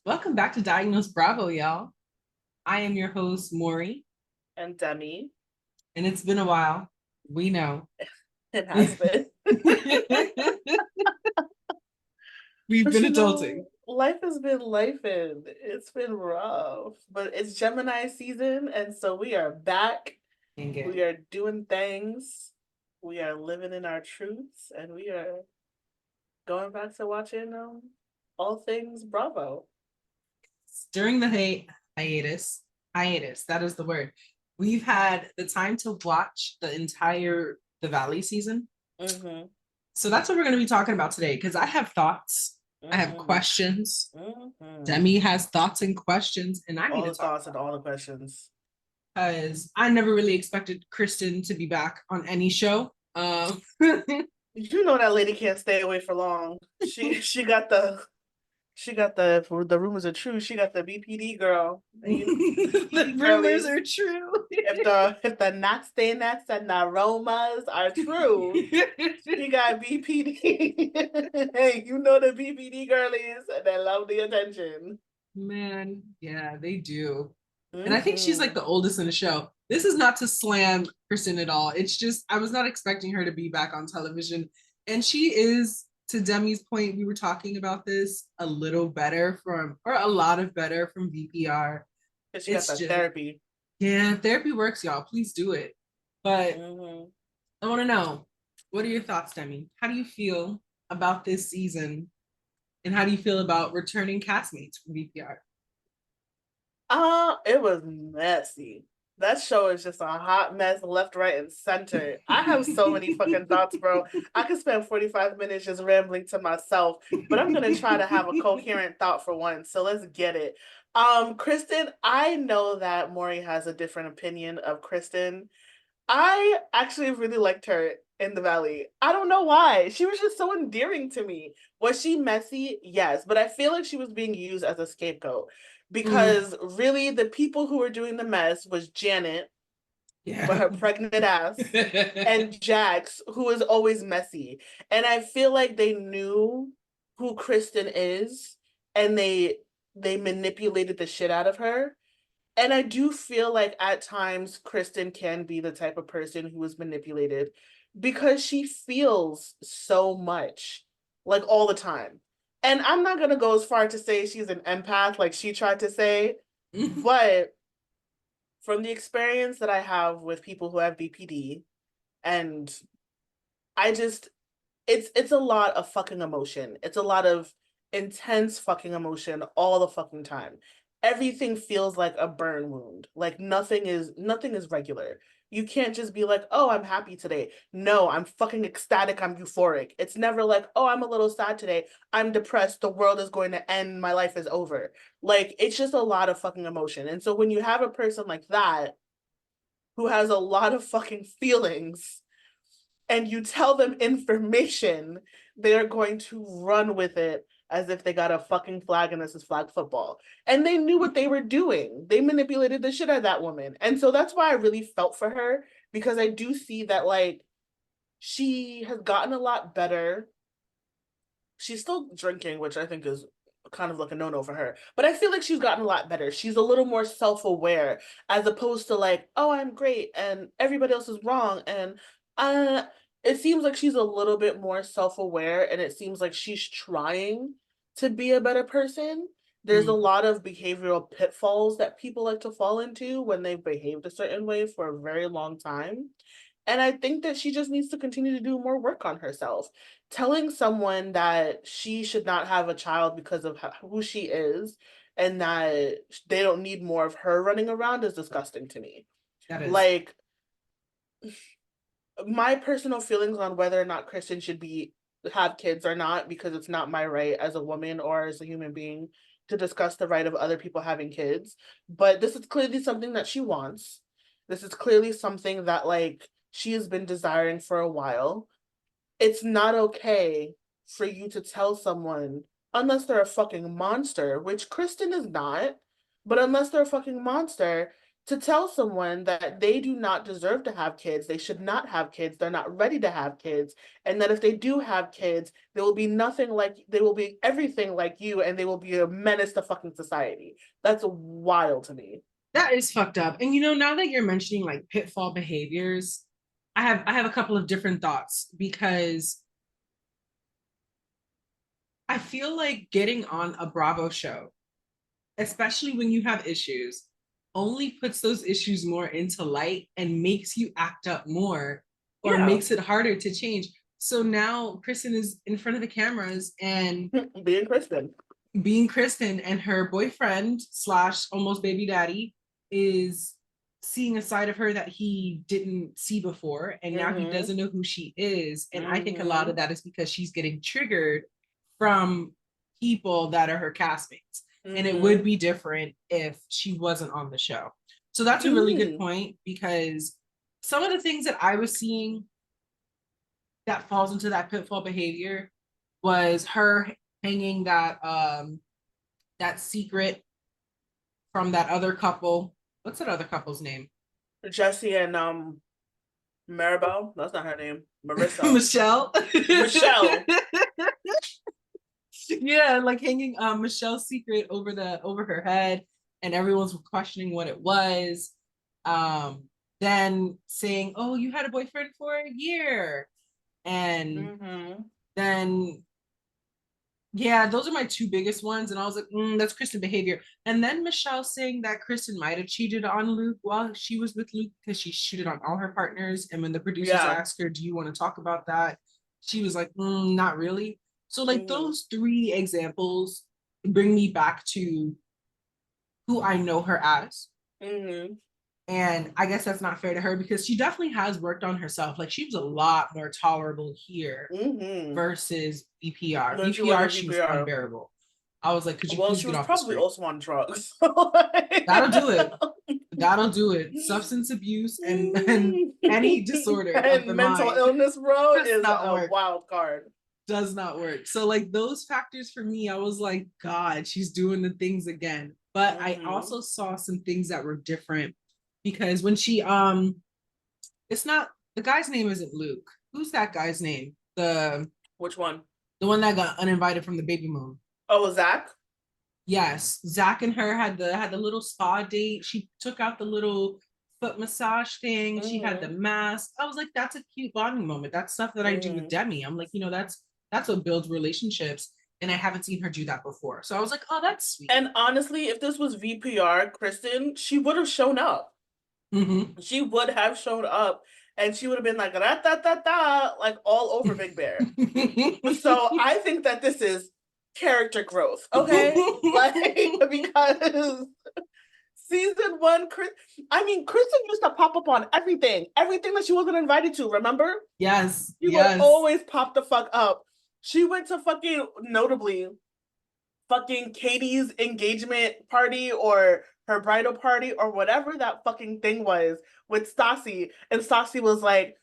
Welcome back to Diagnose Bravo, y'all. I am your host, Maury, And Demi. and it's been a while. We know. It has been. We've But been adulting. life has been life and it's been rough. But it's Gemini season, and so we are back. And We get are doing things. We are living in our truths, and we are going back to watching all things Bravo. during the hiatus, that is the word. We've had the time to watch the entire The Valley season. Mm-hmm. So that's what we're going to be talking about today because I have thoughts, I have Mm-hmm. questions. Mm-hmm. Demi has thoughts and questions, and I need All to the talk thoughts and all the questions. because I never really expected Kristen to be back on any show. You know that lady can't stay away for long. She got the rumors are true. She got the BPD girl. And you know The BPD rumors girlies. are true. If the nastiness and the aromas are true, she got BPD. Hey, you know the BPD girlies, they love the attention. Man, yeah, they do. And I think she's like Mm-hmm. the oldest in the show. This is not to slam Kristen at all. It's just I was not expecting her to be back on television. And she is, to Demi's point, we were talking about this a little better from, or a lot of better from VPR. Because she got It's the just, therapy. yeah, therapy works, y'all. Please do it. But Mm-hmm. I want to know, what are your thoughts, Demi? How do you feel about this season? And how do you feel about returning castmates from VPR? It was messy. That show is just a hot mess, left, right, and center. I have so many fucking thoughts, bro. I could spend 45 minutes just rambling to myself, but I'm gonna try to have a coherent thought for once. So let's get it. Kristen, I know that Maury has a different opinion of Kristen. I actually really liked her in the Valley. I don't know why. She was just so endearing to me. Was she messy? Yes, but I feel like she was being used as a scapegoat Mm, because really the people who were doing the mess was Janet with yeah. her pregnant ass and Jax, who is always messy. And I feel like they knew who Kristen is and they manipulated the shit out of her. And I do feel like at times Kristen can be the type of person who is manipulated because she feels so much, like all the time. And I'm not going to go as far to say she's an empath, like she tried to say, but from the experience that I have with people who have BPD, and I just, it's a lot of fucking emotion. It's a lot of intense fucking emotion all the fucking time. Everything feels like a burn wound. Like nothing is regular. You can't just be like, "Oh, I'm happy today." No, I'm fucking ecstatic, I'm euphoric. It's never like, "Oh, I'm a little sad today. I'm depressed. The world is going to end. My life is over." Like it's just a lot of fucking emotion. And so when you have a person like that who has a lot of fucking feelings and you tell them information, they're going to run with it as if they got a fucking flag and this is flag football. And they knew what they were doing. They manipulated the shit out of that woman. And so that's why I really felt for her because I do see that like she has gotten a lot better. She's still drinking, which I think is kind of like a no-no for her. But I feel like she's gotten a lot better. She's a little more self-aware as opposed to like, oh, I'm great and everybody else is wrong. And uh it seems like she's a little bit more self-aware and it seems like she's trying to be a better person. There's a Mm, lot of behavioral pitfalls that people like to fall into when they've behaved a certain way for a very long time. And I think that she just needs to continue to do more work on herself. Telling someone that she should not have a child because of who she is and that they don't need more of her running around is disgusting to me. that is. Like, my personal feelings on whether or not Kristen should be have kids or not, because it's not my right as a woman or as a human being to discuss the right of other people having kids. But this is clearly something that she wants. This is clearly something that like she has been desiring for a while. It's not okay for you to tell someone, unless they're a fucking monster, which Kristen is not, but unless they're a fucking monster, to tell someone that they do not deserve to have kids, they should not have kids, they're not ready to have kids, and that if they do have kids, they will be nothing like, they will be everything like you, and they will be a menace to fucking society. That's wild to me. That is fucked up. And you know, now that you're mentioning like pitfall behaviors, I have a couple of different thoughts because I feel like getting on a Bravo show, especially when you have issues, only puts those issues more into light and makes you act up more or Yeah. makes it harder to change. So now Kristen is in front of the cameras and Being Kristen. And her boyfriend slash almost baby daddy is seeing a side of her that he didn't see before. And now he doesn't know who she is. And I think a lot of that is because she's getting triggered from people that are her castmates. And it would be different if she wasn't on the show. So that's a really good point because some of the things that I was seeing that falls into that pitfall behavior was her hanging that secret from that other couple. What's that other couple's name? Jesse and Maribel. That's not her name. Marissa. Michelle. Michelle. Yeah, like hanging Michelle's secret over her head, and everyone's questioning what it was. Then saying, "Oh, you had a boyfriend for a year," and then yeah, those are my two biggest ones. And I was like, that's Kristen behavior. And then Michelle saying that Kristen might have cheated on Luke while she was with Luke because she cheated on all her partners. And when the producers asked her, do you want to talk about that? She was like, not really. So like those three examples bring me back to who I know her as. And I guess that's not fair to her because she definitely has worked on herself. Like she was a lot more tolerable here versus VPR. VPR, she was unbearable. I was like, could you please she get was off probably the also on drugs. That'll do it. That'll do it. Substance abuse and any disorder and of the mental mind illness, bro, is a work. wild card. Does not work. So like those factors for me, I was like, God, she's doing the things again. But I also saw some things that were different because when she it's not, the guy's name isn't Luke. Who's that guy's name? Which one? The one that got uninvited from the baby moon. Oh, Zach? Yes. Zach and her had the little spa date. She took out the little foot massage thing. She had the mask. I was like, that's a cute bonding moment. That's stuff that I do with Demi. I'm like, that's what builds relationships. And I haven't seen her do that before. So I was like, oh, that's sweet. And honestly, if this was VPR, Kristen, she would have shown up. She would have shown up and she would have been like, da, da, da, da, like all over Big Bear. So I think that this is character growth, okay? Like, because season one, Kristen used to pop up on everything that she wasn't invited to, remember? Yes. She would always pop the fuck up. She went to notably Katie's engagement party or her bridal party or whatever that fucking thing was with Stassi. And Stassi was like,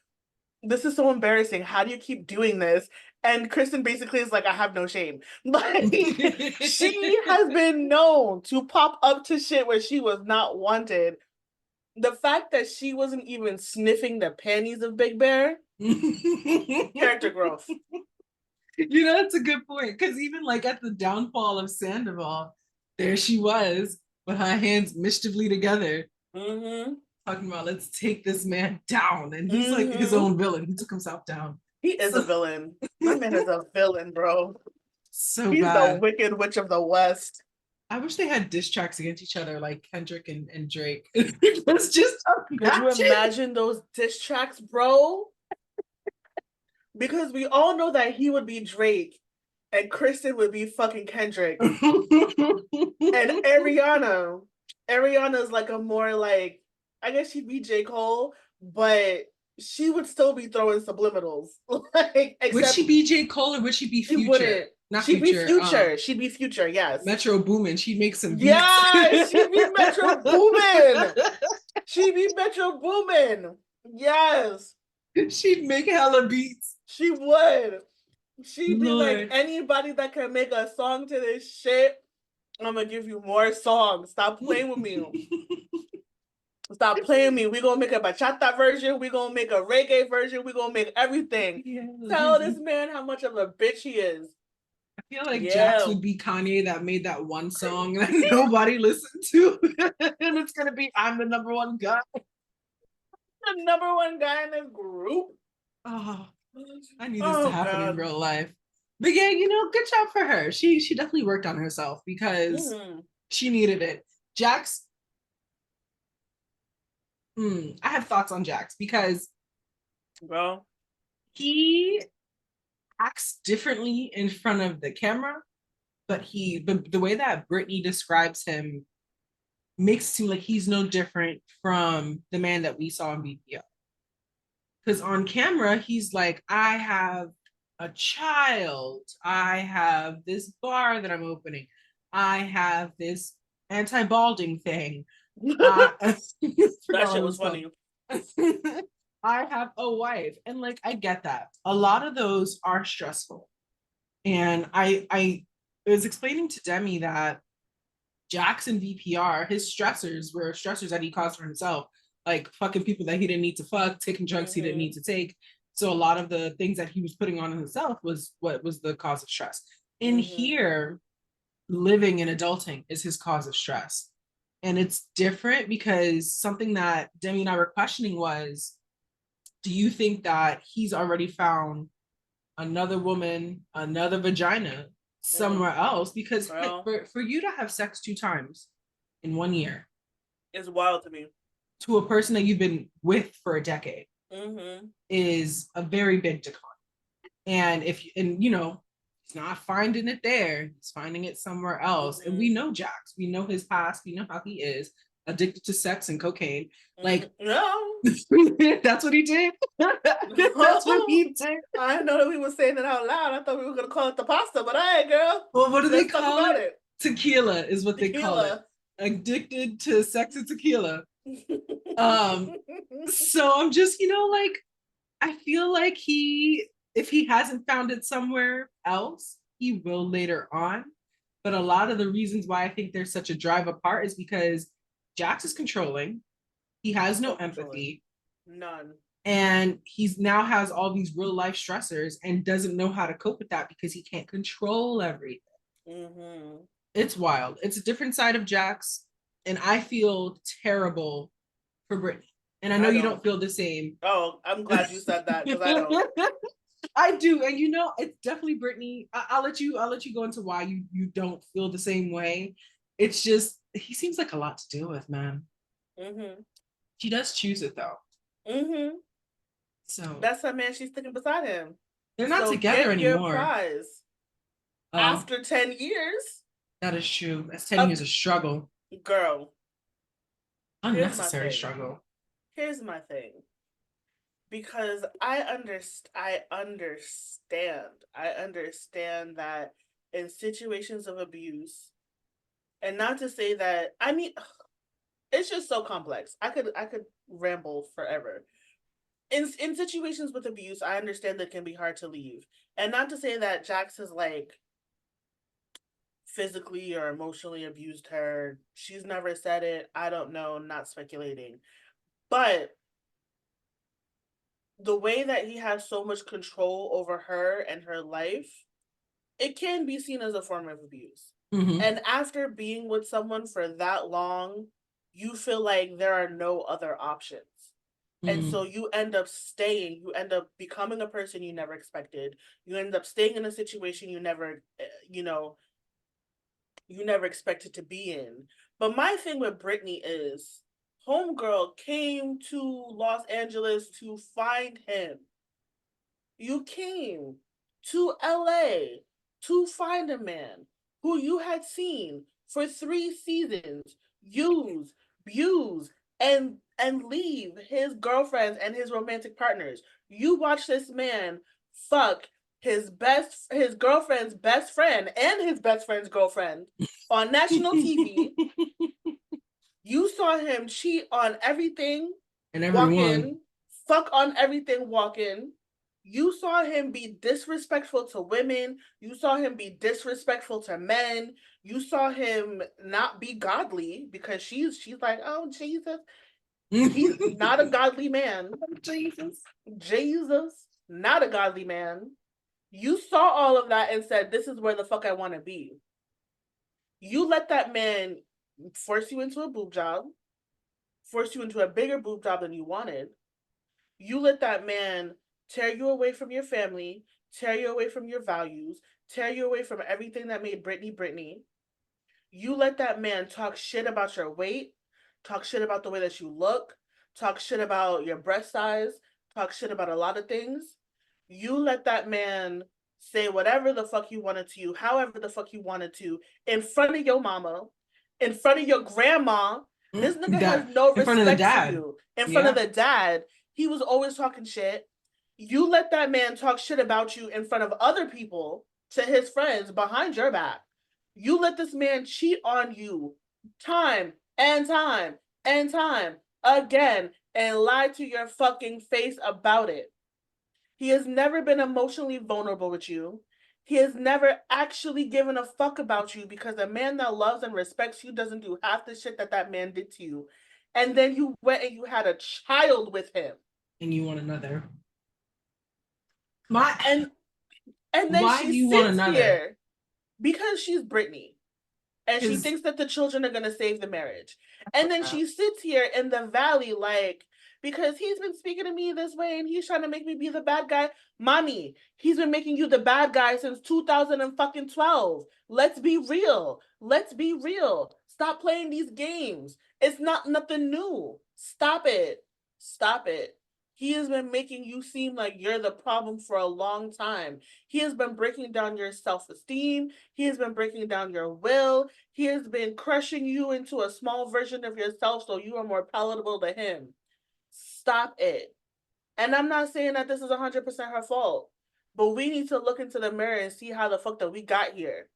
this is so embarrassing. How do you keep doing this? And Kristen basically is like, I have no shame. Like, she has been known to pop up to shit where she was not wanted. The fact that she wasn't even sniffing the panties of Big Bear, character growth. That's a good point. Because even like at the downfall of Sandoval, there she was with her hands mischievely together. Talking about, let's take this man down. And he's like his own villain. He took himself down. He is a villain. My man is a villain, bro. He's bad. The Wicked Witch of the West. I wish they had diss tracks against each other like Kendrick and Drake. It's just could you imagine those diss tracks, bro? Because we all know that he would be Drake and Kristen would be fucking Kendrick. And Ariana's like a more like, I guess she'd be J. Cole, but she would still be throwing subliminals. Like, would she be J. Cole or would she be Future? She wouldn't. Not she'd Future. Be Future. She'd be Future, yes. Metro Boomin. She'd make some beats. Yeah, she'd be Metro Boomin. She'd be Metro Boomin. Yes. She'd make hella beats. She would. She'd be like, anybody that can make a song to this shit, I'm gonna give you more songs. Stop playing with me. Stop playing me. We're gonna make a bachata version. We're gonna make a reggae version. We're gonna make everything. Yeah, Tell this man how much of a bitch he is. I feel like Jax Yeah. would be Kanye that made that one song that nobody listened to. And it's gonna be I'm the number one guy. The number one guy in this group. Oh, I need this to Oh happen in God. real life. But yeah, good job for her. She definitely worked on herself because she needed it. Jax, I have thoughts on Jax because Well, he acts differently in front of the camera, but the way that Brittany describes him makes it seem like he's no different from the man that we saw in BPO. Because on camera, he's like, I have a child, I have this bar that I'm opening, I have this anti-balding thing. that shit was funny. I have a wife. And like I get that. A lot of those are stressful. And I was explaining to Demi that Jackson VPR, his stressors were stressors that he caused for himself, like fucking people that he didn't need to fuck, taking drugs he didn't need to take. So a lot of the things that he was putting on himself was what was the cause of stress. In here, living and adulting is his cause of stress. And it's different because something that Demi and I were questioning was, do you think that he's already found another woman, another vagina somewhere else? Because Well, for you to have sex 2 times in 1 year it's wild to me. to a person that you've been with for a decade is a very big decline. And he's not finding it there, he's finding it somewhere else. And we know Jax, we know his past, we know how he is addicted to sex and cocaine. Like, no. That's what he did. That's what he did. I didn't know that we were saying it out loud. I thought we were gonna call it the pasta, but all right, girl. Well, what do they Let's talk call about it? Tequila is what they call it. Addicted to sex and tequila. So I'm just, like, I feel like if he hasn't found it somewhere else, he will later on. But a lot of the reasons why I think there's such a drive apart is because Jax is controlling. He has no empathy. None. And he's now has all these real life stressors and doesn't know how to cope with that because he can't control everything. It's wild. It's a different side of Jax. And I feel terrible for Brittany. And I know you don't feel the same. Oh, I'm glad you said that because I don't. I do. And it's definitely Brittany. I'll let you go into why you don't feel the same way. It's just he seems like a lot to deal with, man. She does choose it though. So that's that man she's sticking beside him. They're not together anymore. Your prize. After 10 years. That is true. That's 10 years of struggle. Girl. Unnecessary struggle. Here's my thing. Because I understand that in situations of abuse, and not to say that, I mean, it's just so complex. I could ramble forever. In situations with abuse, I understand that it can be hard to leave. And not to say that Jax has like physically or emotionally abused her. She's never said it. I don't know, not speculating. But the way that he has so much control over her and her life, it can be seen as a form of abuse. And after being with someone for that long, you feel like there are no other options. And so you end up staying, you end up becoming a person you never expected. You end up staying in a situation you never expected to be in. But my thing with Brittany is, homegirl came to Los Angeles to find him. You came to LA to find a man who you had seen for 3 seasons use, abuse, and leave his girlfriends and his romantic partners. You watch this man fuck his girlfriend's best friend and his best friend's girlfriend on national TV. You saw him cheat on everything and everyone, fuck on everything walking. You saw him be disrespectful to women. You saw him be disrespectful to men. You saw him not be godly because she's like, oh, Jesus. He's not a godly man. Jesus. Jesus, not a godly man. You saw all of that and said, this is where the fuck I want to be. You let that man force you into a boob job, force you into a bigger boob job than you wanted. You let that man tear you away from your family, tear you away from your values, tear you away from everything that made Britney Britney. You let that man talk shit about your weight, talk shit about the way that you look, talk shit about your breast size, talk shit about a lot of things. You let that man say whatever the fuck you wanted to you, however the fuck you wanted to, in front of your mama, in front of your grandma. This nigga has no in front of the respect for dad. you. In front of the dad, he was always talking shit. You let that man talk shit about you in front of other people to his friends behind your back. You let this man cheat on you time and time and time again and lie to your fucking face about it. He has never been emotionally vulnerable with you. He has never actually given a fuck about you because a man that loves and respects you doesn't do half the shit that that man did to you. And then you went and you had a child with him. And you want another. And then why she do you sits want another? here because she's Britney. And she thinks that the children are going to save the marriage. And then she sits here in the valley like, because he's been speaking to me this way and he's trying to make me be the bad guy. Mommy, he's been making you the bad guy since 2012. Let's be real. Let's be real. Stop playing these games. It's not nothing new. Stop it. Stop it. He has been making you seem like you're the problem for a long time. He has been breaking down your self-esteem. He has been breaking down your will. He has been crushing you into a small version of yourself so you are more palatable to him. Stop it. And I'm not saying that this is 100% her fault, but we need to look into the mirror and see how the fuck that we got here.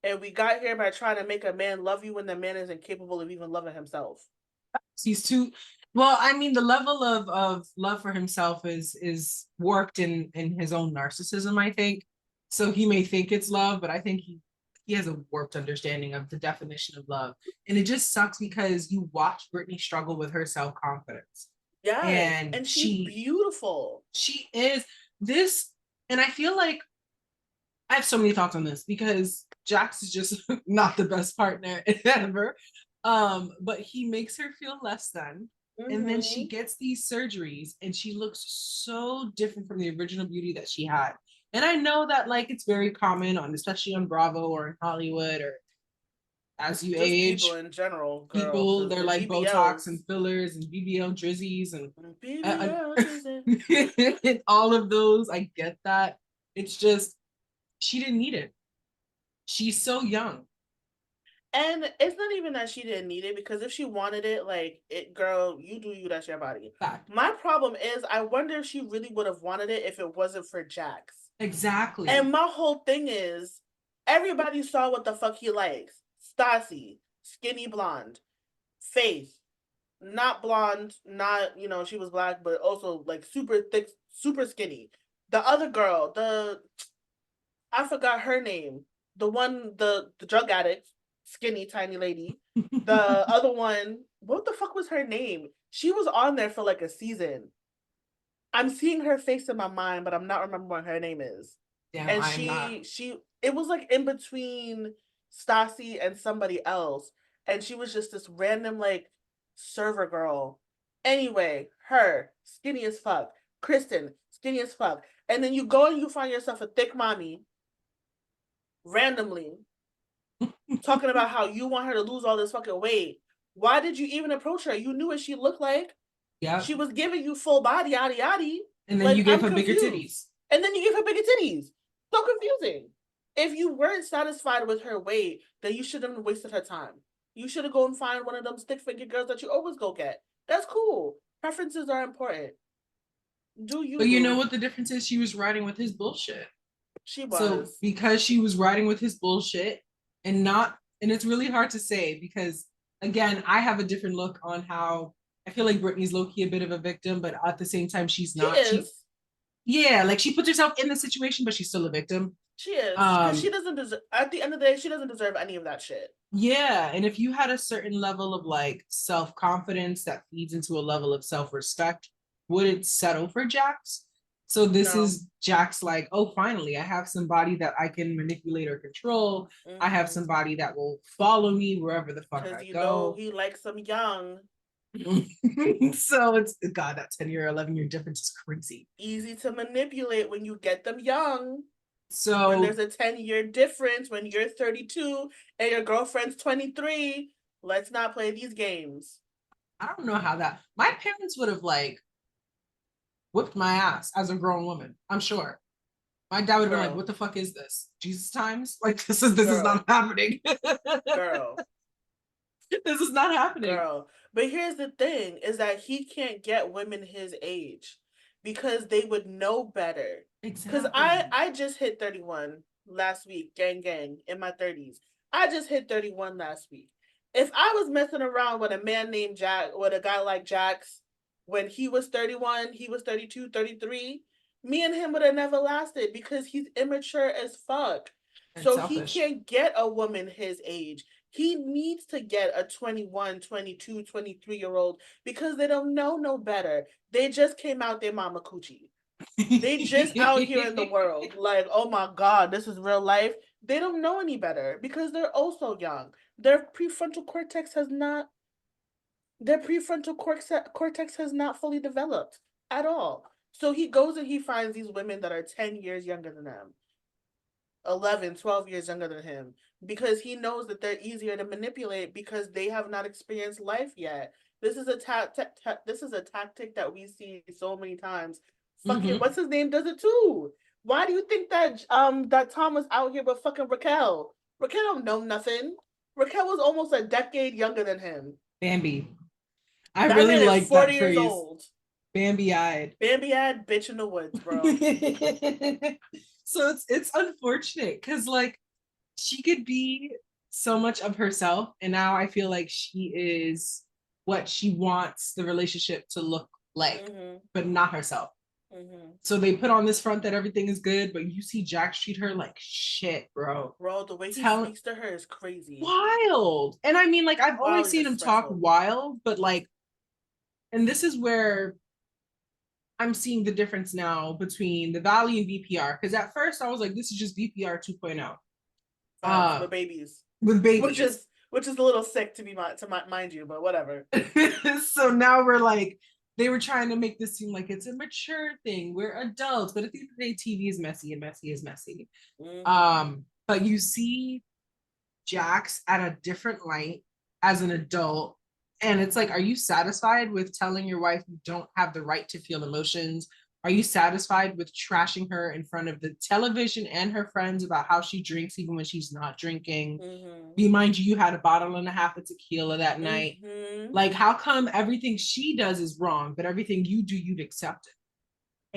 And we got here by trying to make a man love you when the man is incapable of even loving himself. He's too well. I mean, the level of love for himself is warped in his own narcissism, I think. So he may think it's love, but I think he has a warped understanding of the definition of love. And it just sucks because you watch Britney struggle with her self-confidence. Yeah. And she's beautiful. She is this, and I feel like I have so many thoughts on this because Jax is just not the best partner ever. But he makes her feel less than. And then she gets these surgeries and she looks so different from the original beauty that she had. And I know that like it's very common on, especially on Bravo or in Hollywood or as you just age. People in general, girl, they're like BBLs. Botox and fillers and BBL drizzies and and all of those. I get that. It's just she didn't need it. She's so young. And it's not even that she didn't need it, because if she wanted it, like, it, girl, you do you, that's your body. Fact. My problem is, I wonder if she really would have wanted it if it wasn't for Jax. Exactly. And my whole thing is, everybody saw what the fuck he likes. Stassi, skinny blonde. Faith, not blonde, not, you know, she was black, but also, like, super thick, super skinny. The other girl, I forgot her name. The one, the drug addict. Skinny tiny lady. The other one, what the fuck was her name? She was on there for like a season. I'm seeing her face in my mind, but I'm not remembering what her name is. Damn, and she it was like in between Stassi and somebody else, and she was just this random like server girl. Anyway, her skinny as fuck. Kristen, skinny as fuck. And then you go and you find yourself a thick mommy randomly talking about how you want her to lose all this fucking weight. Why did you even approach her? You knew what she looked like. Yeah. She was giving you full body, yada yada. And then like, you gave her bigger titties. And then you gave her bigger titties. So confusing. If you weren't satisfied with her weight, then you shouldn't have wasted her time. You should have gone and find one of them stick figure girls that you always go get. That's cool. Preferences are important. Do you? But you know what the difference is? She was riding with his bullshit. She was. So because she was riding with his bullshit, and it's really hard to say because again, I have a different look on how I feel like Britney's low-key a bit of a victim, but at the same time, she's not. Yeah, like she puts herself in the situation, but she's still a victim. She is, because she Um, doesn't deserve. At the end of the day, she doesn't deserve any of that shit. yeah, and if you had a certain level of like self-confidence that feeds into a level of self-respect, wouldn't settle for Jax. So this No. is Jax like, oh, finally, I have somebody that I can manipulate or control. I have Mm-hmm. somebody that will follow me wherever the fuck Because I you know go. he likes them young, So it's God, that 10-year, 11-year difference is crazy. easy to manipulate when you get them young. When So there's a 10-year difference, when you're 32 and your girlfriend's 23, let's not play these games. I don't know how that my parents would have like whipped my ass as a grown woman, I'm sure. My dad would have been like, Girl, "What the fuck is this? Jesus times? Like this is girl, not happening. girl, This is not happening." girl. But here's the thing is that he can't get women his age because they would know better. Cause I Exactly. I just hit 31 last week, gang gang, in my 30s. I just hit 31 last week. If I was messing around with a man named Jack, with a guy like Jax, when he was 31, he was 32, 33, me and him would have never lasted because he's immature as fuck. And So he selfish. can't get a woman his age. He needs to get a 21, 22, 23-year old because they don't know no better. They just came out their mama coochie. They just out here in the world. Like, oh my God, this is real life. They don't know any better because they're also young. Their prefrontal cortex has not fully developed at all. So he goes and he finds these women that are 10 years younger than them, 11, 12 years younger than him, because he knows that they're easier to manipulate because they have not experienced life yet. This is a tactic that we see so many times. Fucking Mm-hmm. what's his name does it too. Why do you think that Tom was out here with fucking Raquel? Raquel don't know nothing. Raquel was almost a decade younger than him. Bambi. I That really man is like 40 that years phrase. old. Bambi eyed. Bambi eyed bitch in the woods, bro. So it's unfortunate because like she could be so much of herself, and now I feel like she is what she wants the relationship to look like, Mm-hmm. but not herself. Mm-hmm. So they put on this front that everything is good, but you see Jack treat her like shit, bro. Bro, the way he Tell speaks to her is crazy. wild. And I mean, like, I've always Wildly seen him talk disrespectful. wild, but like, and this is where I'm seeing the difference now between the Valley and VPR. Because at first I was like, this is just VPR 2.0. Facts Uh, with babies, with which babies. is which is a little sick to mind you, but whatever. So now we're like, they were trying to make this seem like it's a mature thing. We're adults, but at the end of the day, TV is messy and messy is messy. Mm-hmm. But you see Jax at a different light as an adult. And it's like, are you satisfied with telling your wife you don't have the right to feel emotions? Are you satisfied with trashing her in front of the television and her friends about how she drinks even when she's not drinking? Mm-hmm. Be mind you, you had a bottle and a half of tequila that night. Mm-hmm. Like, how come everything she does is wrong, but everything you do, you'd accept it?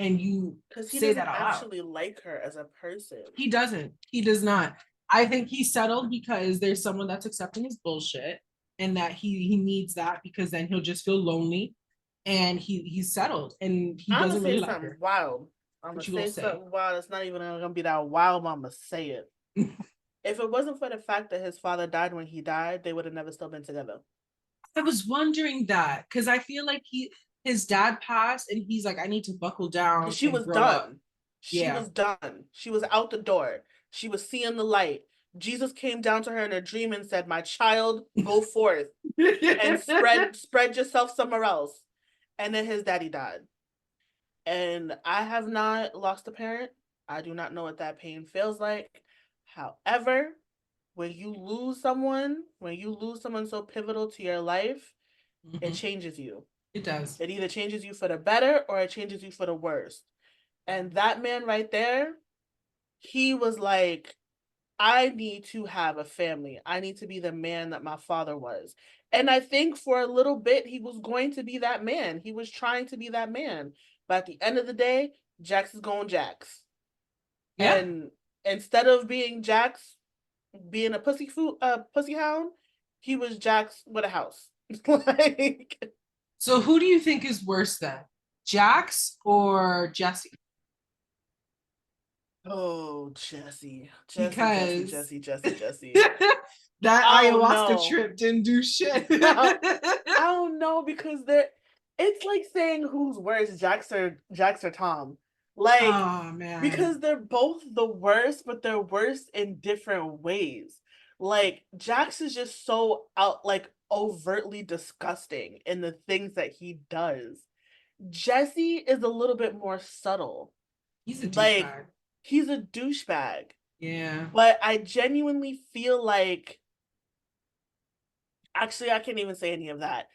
And you Because he say that doesn't out loud. actually like her as a person. He doesn't. He does not. I think he's settled because there's someone that's accepting his bullshit, and that he needs that because then he'll just feel lonely, and he's settled and he I'm gonna doesn't say really like something her. wild. I'm gonna What you gonna say say? something wild. It's not even gonna be that wild, but I'm gonna say it. If it wasn't for the fact that his father died when he died, they would have never still been together. I was wondering that because I feel like his dad passed and he's like, I need to buckle Because down she and was grow up. done. She Yeah. was done. She was out the door. She was seeing the light. Jesus came down to her in a dream and said, "My child, go forth and spread yourself somewhere else." And then his daddy died. And I have not lost a parent. I do not know what that pain feels like. However, when you lose someone so pivotal to your life, it Mhm. changes you. It does. It either changes you for the better or it changes you for the worse. And that man right there, he was like, I need to have a family. I need to be the man that my father was. And I think for a little bit, he was going to be that man. He was trying to be that man. But at the end of the day, Jax is going Jax. Yeah. And instead of being Jax, being a pussy hound, he was Jax with a house. Like, So who do you think is worse then? Jax or Jesse? Oh, Jesse. Jesse, Jesse, because Jesse, Jesse, Jesse. that Oh ayahuasca no. trip didn't do shit. I don't know because they're it's like saying who's worse, Jax or Tom. Like, Oh man. because they're both the worst, but they're worse in different ways. Like, Jax is just so out like overtly disgusting in the things that he does. Jesse is a little bit more subtle. He's a Like, douchebag. he's a douchebag. Yeah. But I genuinely feel like actually I can't even say any of that.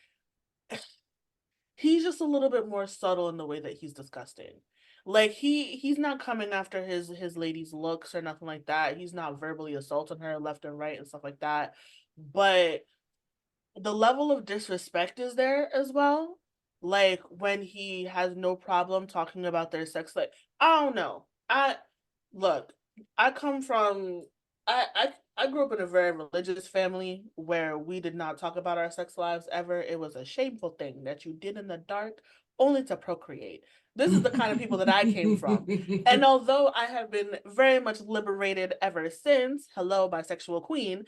He's just a little bit more subtle in the way that he's disgusting. Like he's not coming after his lady's looks or nothing like that. He's not verbally assaulting her left and right and stuff like that. But the level of disrespect is there as well. Like when he has no problem talking about their sex life. I don't know. I look, I come from I grew up in a very religious family where we did not talk about our sex lives ever. It was a shameful thing that you did in the dark only to procreate. This is the kind of people that I came from. And although I have been very much liberated ever since, hello, bisexual queen,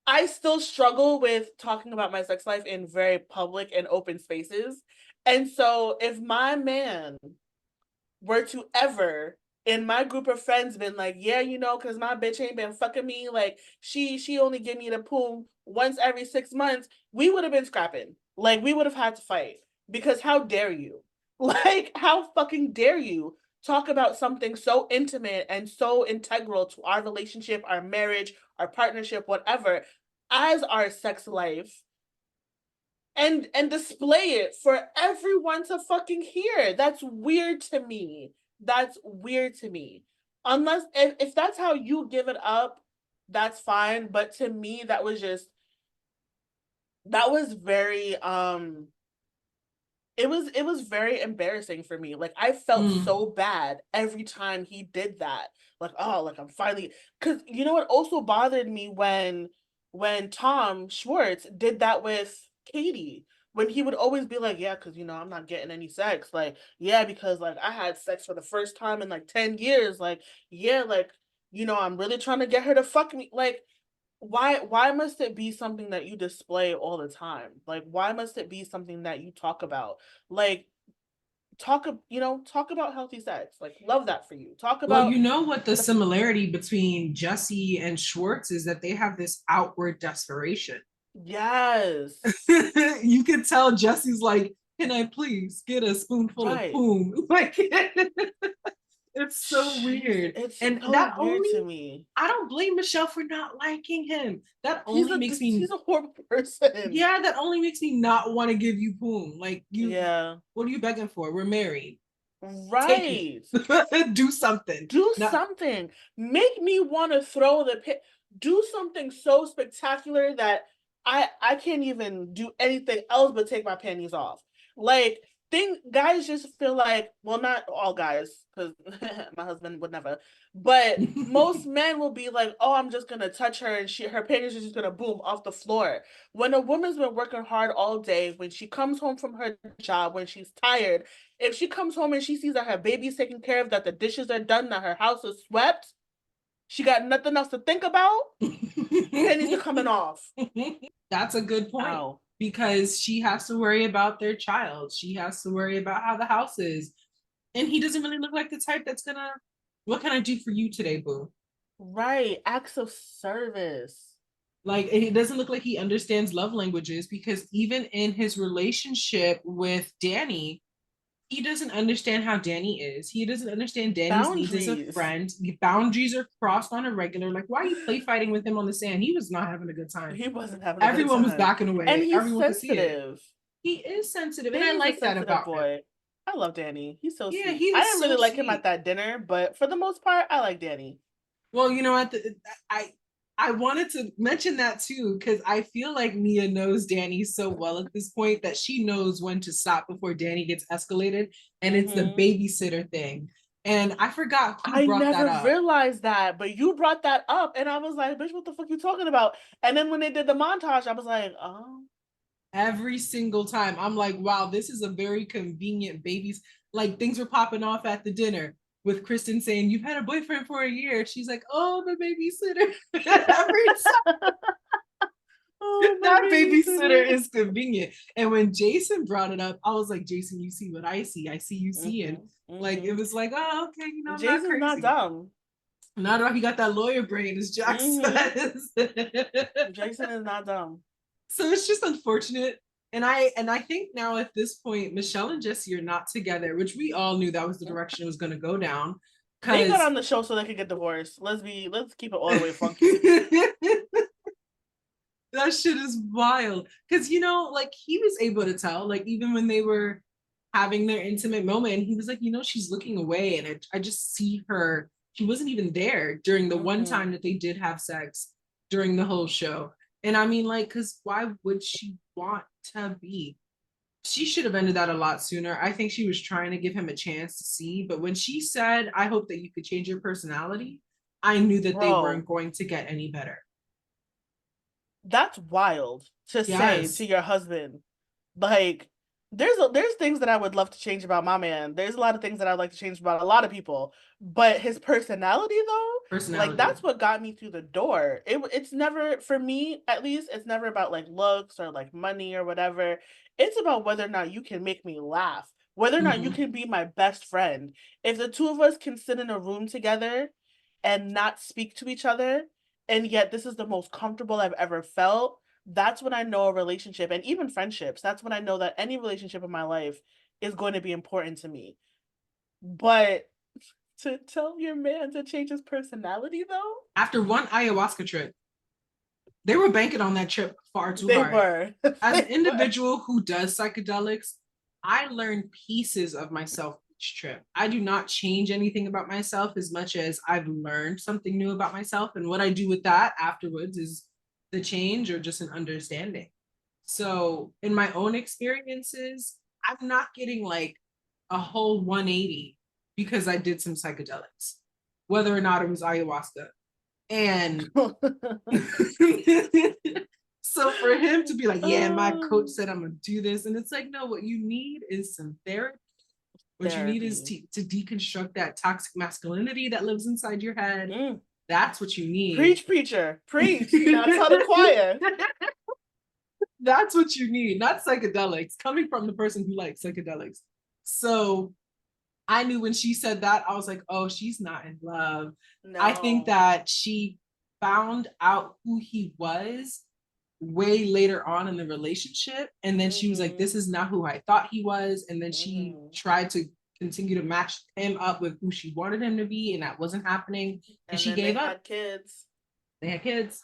I still struggle with talking about my sex life in very public and open spaces. And so if my man were to ever in my group of friends been like, yeah, you know, because my bitch ain't been fucking me, like she only give me the poom once every 6 months, we would have been scrapping. Like we would have had to fight. Because how dare you? Like, how fucking dare you talk about something so intimate and so integral to our relationship, our marriage, our partnership, whatever, as our sex life and display it for everyone to fucking hear. That's weird to me. That's weird to me. Unless if that's how you give it up, that's fine. But to me, that was very it was very embarrassing for me. Like I felt Mm. so bad every time he did that. Like, oh, like I'm finally because you know what also bothered me when Tom Schwartz did that with Katie. When he would always be like, yeah, because you know, I'm not getting any sex. Like, yeah, because like I had sex for the first time in like 10 years. Like, yeah, like, you know, I'm really trying to get her to fuck me. Like, why must it be something that you display all the time? Like why must it be something that you talk about? Like talk about healthy sex. Like love that for you. Talk Well, about you know what the the similarity between Jesse and Schwartz is that they have this outward desperation. yes. You could tell Jesse's like, can I please get a spoonful of Right. poom? Like it's so Jeez, weird. it's And so that weird only to me. I don't blame Michelle for not liking him. That only makes me He's a horrible person. yeah, that only makes me not want to give you poom. Like you Yeah. what are you begging for? We're married. Take Right. it. Do something. Do Not something. Make me want to throw the pit. Do something so spectacular that I can't even do anything else but take my panties off. Like guys just feel like, well, not all guys, because my husband would never, but most men will be like, oh, I'm just gonna touch her and her panties are just gonna boom off the floor. When a woman's been working hard all day, when she comes home from her job, when she's tired, if she comes home and she sees that her baby's taken care of, that the dishes are done, that her house is swept, she got nothing else to think about, pennies are coming off. That's a good point Ow. because she has to worry about their child. She has to worry about how the house is. And he doesn't really look like the type that's gonna, what can I do for you today, boo? Right. Acts of service. Like it doesn't look like he understands love languages because even in his relationship with Danny, he doesn't understand how Danny is. He doesn't understand Danny's needs as a Boundaries. friend. The boundaries are crossed on a regular. Like, why are you play fighting with him on the sand? He was not having a good time. He wasn't having a good Everyone was time. backing And away. he's Everyone could see it. sensitive. He is sensitive, and I Danny's a like that sensitive about him. boy. I love Danny. He's so Yeah, sweet. he I is didn't really so like him at sweet. that dinner, but for the most part, I like Danny. Well, you know, I I wanted to mention that too because I feel like Mia knows Danny so well at this point that she knows when to stop before Danny gets escalated, and it's the Mm-hmm. babysitter thing. And I forgot who I brought that never up. realized that, but you brought that up, and I was like, "Bitch, what the fuck you talking about?" And then when they did the montage, I was like, "Oh, Every single time. I'm like, wow, this is a very convenient babies. Like things were popping off at the dinner. with Kristen saying, "You've had a boyfriend for a year." She's like, "Oh, the babysitter." Every time. Oh, That babysitter is convenient. And when Jason brought it up, I was like, Jason, you see what I see. I see you seeing. Like, it was like, oh, okay, I'm not Jason's not crazy. dumb. Not if he got that lawyer brain, as Jack says. Jason is not dumb. So it's just unfortunate. And I think now at this point, Michelle and Jesse are not together, which we all knew that was the direction it was going to go down. They got on the show so they could get divorced. Let's keep it all the way funky. That shit is wild. Because, like he was able to tell, like even when they were having their intimate moment, and he was like, she's looking away. And I just see her. She wasn't even there during the one time that they did have sex during the whole show. And I mean, like, because why would she want to be? She should have ended that a lot sooner. I think she was trying to give him a chance to see. But when she said, I hope that you could change your personality, I knew that they weren't going to get any better. That's wild to say to your husband. Like, there's things that I would love to change about my man. There's a lot of things that I'd like to change about a lot of people. But his personality, though, like that's what got me through the door. It's never, for me at least, it's never about like looks or like money or whatever. It's about whether or not you can make me laugh, whether or not you can be my best friend. If the two of us can sit in a room together and not speak to each other, and yet this is the most comfortable I've ever felt, that's when I know a relationship, and even friendships, that's when I know that any relationship in my life is going to be important to me. But to tell your man to change his personality, though? After one ayahuasca trip, they were banking on that trip far too hard. Were. As an individual who does psychedelics, I learn pieces of myself each trip. I do not change anything about myself as much as I've learned something new about myself. And what I do with that afterwards is the change or just an understanding. So in my own experiences, I'm not getting like a whole 180 because I did some psychedelics, whether or not it was ayahuasca. And so for him to be like, yeah, my coach said I'm gonna do this, and it's like, no, what you need is some therapy. What you need is to deconstruct that toxic masculinity that lives inside your head. That's what you need. Preach, preacher, preach. Now tell the choir. That's what you need, not psychedelics, coming from the person who likes psychedelics. So I knew when she said that, I was like, oh, she's not in love. No. I think that she found out who he was way later on in the relationship. And then she was like, this is not who I thought he was. And then she tried to continue to match him up with who she wanted him to be. And that wasn't happening. And she gave up. Had kids. They had kids.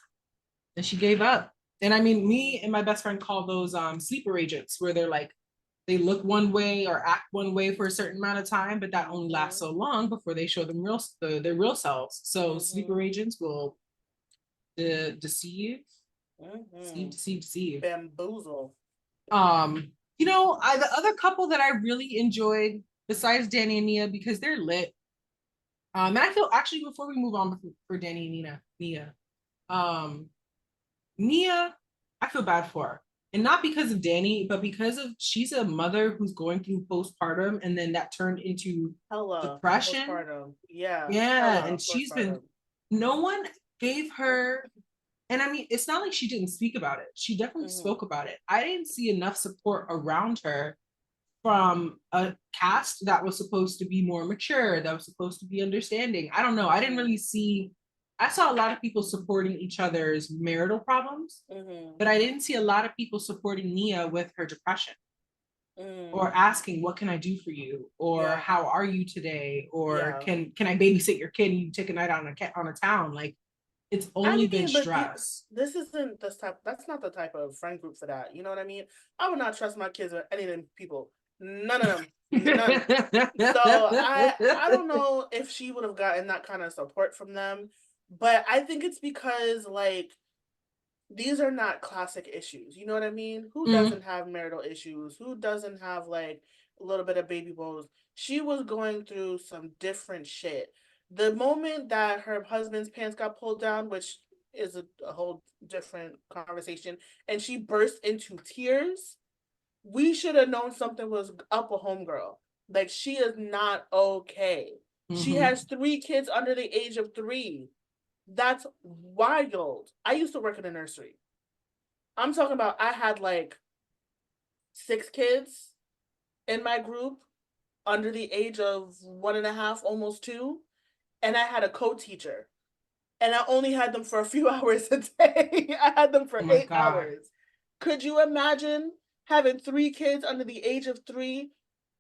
And she gave up. And I mean, me and my best friend call those sleeper agents, where they're like, they look one way or act one way for a certain amount of time, but that only lasts so long before they show them their real selves. So sleeper agents will deceive, deceive. Bamboozle. The other couple that I really enjoyed besides Danny and Nia, because they're lit. And I feel actually, before we move on for Danny and Nia, I feel bad for her. And not because of Danny, but because of she's a mother who's going through postpartum, and then that turned into depression. Postpartum. Yeah. And she's been, no one gave her, and I mean, it's not like she didn't speak about it. She definitely spoke about it. I didn't see enough support around her from a cast that was supposed to be more mature, that was supposed to be understanding. I don't know. I didn't really see, I saw a lot of people supporting each other's marital problems, but I didn't see a lot of people supporting Nia with her depression or asking, what can I do for you? Or how are you today? Or can I babysit your kid and you take a night on a town? Like, it's only been stress. This isn't this type, that's not the type of friend group for that. You know what I mean? I would not trust my kids with any of them people. None of them. None. So I don't know if she would have gotten that kind of support from them. But I think it's because, like, these are not classic issues. You know what I mean? Who doesn't have marital issues? Who doesn't have, like, a little bit of baby woes? She was going through some different shit. The moment that her husband's pants got pulled down, which is a whole different conversation, and she burst into tears, we should have known something was up with homegirl. Like, she is not okay. She has 3 kids under the age of 3. That's wild. I used to work in a nursery. I'm talking about I had like 6 kids in my group under the age of 1.5, almost 2. And I had a co-teacher. And I only had them for a few hours a day. I had them for Oh my 8 God. hours. Could you imagine having 3 kids under the age of 3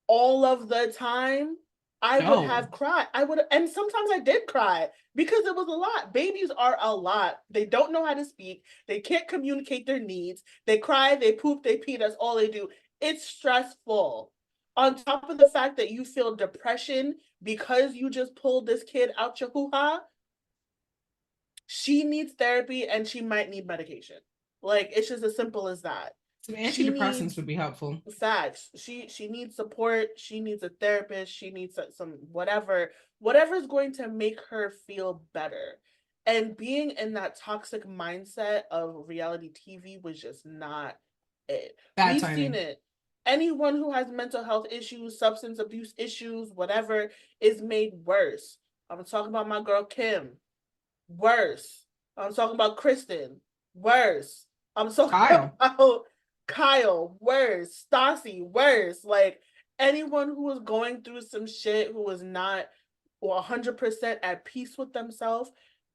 all of the time? I would No. have cried. I would, and sometimes I did cry because it was a lot. Babies are a lot. They don't know how to speak. They can't communicate their needs. They cry, they poop, they pee. That's all they do. It's stressful. On top of the fact that you feel depression because you just pulled this kid out your hoo-ha, she needs therapy and she might need medication. Like, it's just as simple as that. Some She antidepressants needs would be helpful. facts. She needs support. She needs a therapist. She needs some whatever is going to make her feel better. And being in that toxic mindset of reality TV was just not it. Bad We've seen timing. it. Anyone who has mental health issues, substance abuse issues, whatever, is made worse. I'm talking about my girl Kim. Worse. I'm talking about Kristen. Worse. I'm talking Kyle. about Kyle. Worse. Stassi. Worse. Like, anyone who was going through some shit, who was not 100% at peace with themselves,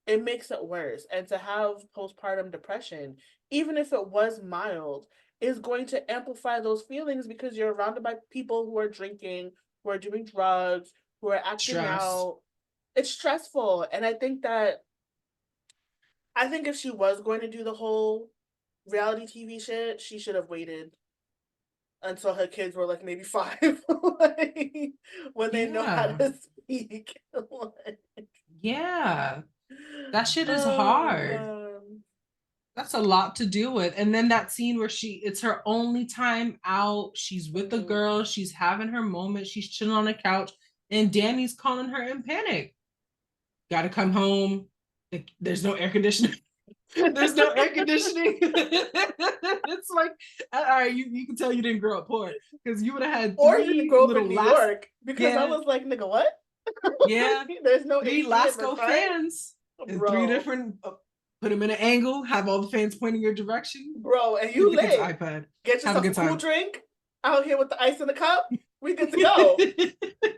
it makes it worse. And to have postpartum depression, even if it was mild, is going to amplify those feelings because you're surrounded by people who are drinking, who are doing drugs, who are acting Stress. out. It's stressful. And I think if she was going to do the whole reality TV shit, she should have waited until her kids were like maybe 5, like, when they know how Yeah. to speak. Like, Yeah. That shit is oh hard. man. That's a lot to deal with. And then that scene where it's her only time out. She's with the Mm-hmm. girl. She's having her moment. She's chilling on the couch. And Danny's calling her in panic. Gotta come home. There's no air conditioning. There's no air conditioning. It's like, all right, you can tell you didn't grow up poor because you would have had Or you didn't three grow up in little New last, York because I yeah, was like, nigga, what? yeah, There's no three AC in the Lasco front, fans and three bro. different, put them in an angle, have all the fans pointing your direction. Bro, and Give you the kids an lit. iPad. Get Have a yourself a good cool time. drink out here with the ice in the cup. We good to go.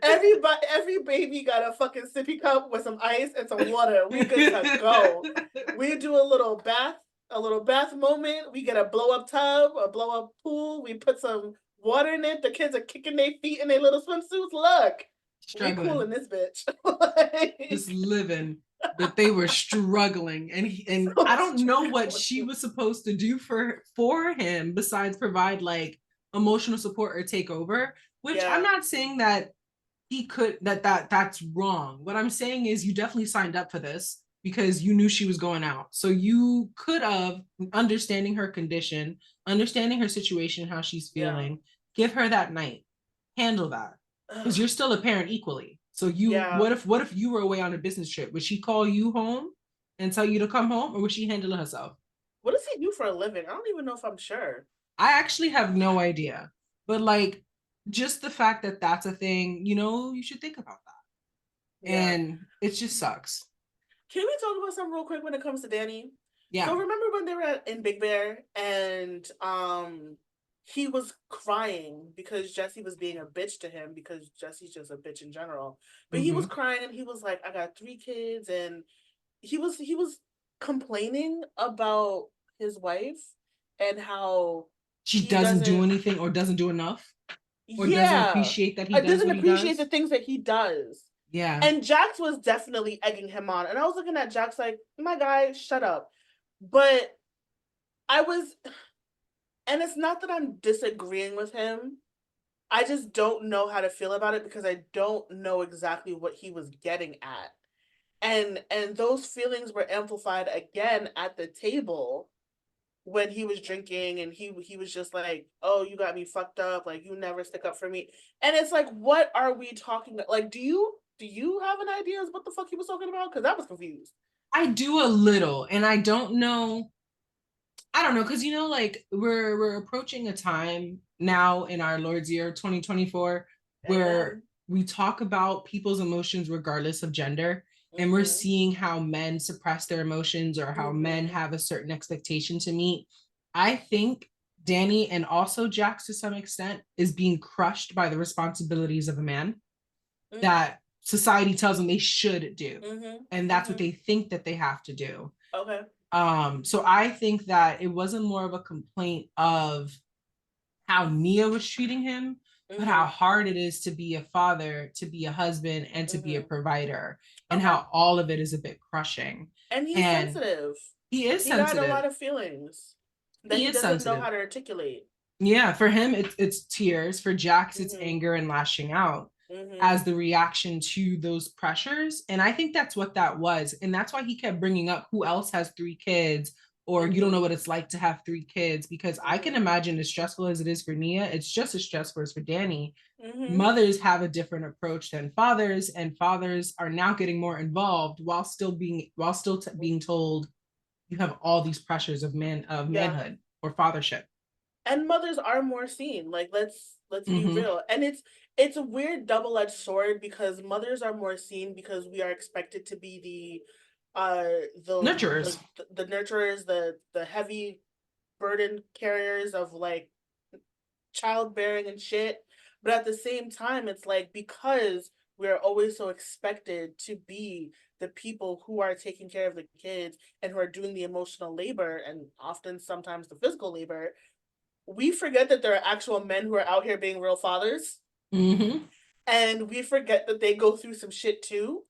Every baby got a fucking sippy cup with some ice and some water. We good to go. We do a little bath moment. We get a blow up tub, a blow up pool. We put some water in it. The kids are kicking their feet in their little swimsuits. Look, we cool in Struggling, this bitch. just Like, living. But they were struggling, and so I don't know what she struggling. was supposed to do for him besides provide like emotional support or take over. Which I'm Yeah. not saying that he could that's wrong. What I'm saying is you definitely signed up for this because you knew she was going out. So you could have, understanding her condition, understanding her situation, how she's Yeah. feeling, give her that night. Handle that. Because you're still a parent equally. So you Yeah. what if you were away on a business trip? Would she call you home and tell you to come home or would she handle it herself? What does he do for a living? I don't even know if I'm sure. I actually have no idea. But like just the fact that that's a thing, you should think about that. Yeah. And it just sucks. Can we talk about something real quick when it comes to Danny? So Yeah. remember when they were in Big Bear and he was crying because Jesse was being a bitch to him because Jesse's just a bitch in general. But he was Mm-hmm. crying and he was like, I got 3 kids, and he was complaining about his wife and how She he doesn't do doesn't, anything or doesn't do enough or doesn't yeah, appreciate that he does doesn't what he appreciate the does. things that he does. Yeah. And Jax was definitely egging him on. And I was looking at Jax like, my guy, shut up. But I was, and it's not that I'm disagreeing with him. I just don't know how to feel about it because I don't know exactly what he was getting at. And those feelings were amplified again at the table when he was drinking and he was just like, "Oh, you got me fucked up, like you never stick up for me." And it's like, what are we talking about? Like, do you have an idea of what the fuck he was talking about? Because I was confused. I do a little and I don't know. I don't know because like we're approaching a time now in our Lord's year 2024 where Amen. we talk about people's emotions regardless of gender, and we're Mm-hmm. seeing how men suppress their emotions or how men Mm-hmm. have a certain expectation to meet. I think Danny and also Jax to some extent is being crushed by the responsibilities of a man Mm-hmm. that society tells them they should do. Mm-hmm. And that's what Mm-hmm. they think that they have to do. Okay. So I think that it wasn't more of a complaint of how Nia was treating him, but how Mm-hmm. hard it is to be a father, to be a husband, and to be a Mm-hmm. provider, and Okay. how all of it is a bit crushing. And he's And sensitive. he is He got a sensitive. lot of feelings that He he is doesn't know sensitive. how to articulate. Yeah, for him, it's tears. For Jax, it's Mm-hmm. anger and lashing out Mm-hmm. as the reaction to those pressures. And I think that's what that was. And that's why he kept bringing up who else has three kids, or you don't Mm-hmm. know what it's like to have three kids. Because I can Mm-hmm. imagine as stressful as it is for Nia, it's just as stressful as for Danny. Mm-hmm. Mothers have a different approach than fathers, and fathers are now getting more involved while still being told you have all these pressures of Yeah. manhood or fathership. And mothers are more seen. Like let's be Mm-hmm. real. And it's a weird double-edged sword because mothers are more seen because we are expected to be Nurturers. the nurturers, the heavy burden carriers of like childbearing and shit. But at the same time, it's like because we're always so expected to be the people who are taking care of the kids and who are doing the emotional labor and often sometimes the physical labor, we forget that there are actual men who are out here being real fathers. Mm-hmm. And we forget that they go through some shit too.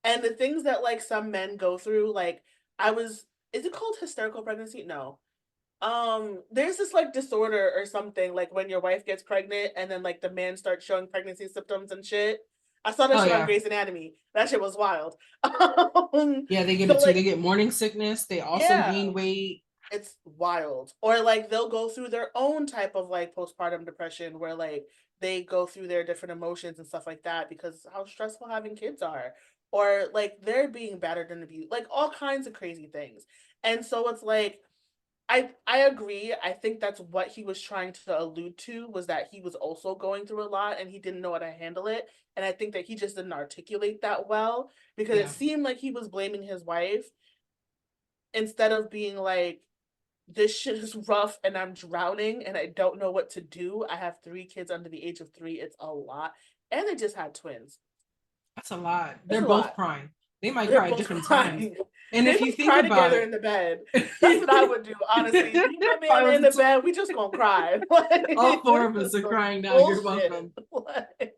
And the things that like some men go through, like I was, is it called hysterical pregnancy? No, there's this like disorder or something like when your wife gets pregnant and then like the man starts showing pregnancy symptoms and shit. I saw that Oh shit on yeah. Grey's Anatomy. That shit was wild. Yeah, they get So it too. like They get morning sickness. They also yeah, gain weight. it's wild. Or like they'll go through their own type of like postpartum depression where like they go through their different emotions and stuff like that because how stressful having kids are. Or like they're being battered and abused, like all kinds of crazy things. And so it's like I agree. I think that's what he was trying to allude to was that he was also going through a lot and he didn't know how to handle it. And I think that he just didn't articulate that well because it Yeah. seemed like he was blaming his wife instead of being like, this shit is rough and I'm drowning and I don't know what to do. I have three kids under the age of 3. It's a lot. And they just had twins. That's a lot. It's They're a both lot. craing. They might They're cry at both different times. crying. And They if you must think cry about together in it, the bed. That's what I if would do, honestly. Me and my man I in was a the twin, bed, we just gonna cry. Like all four this of us is are some crying now. You're bullshit. welcome. Like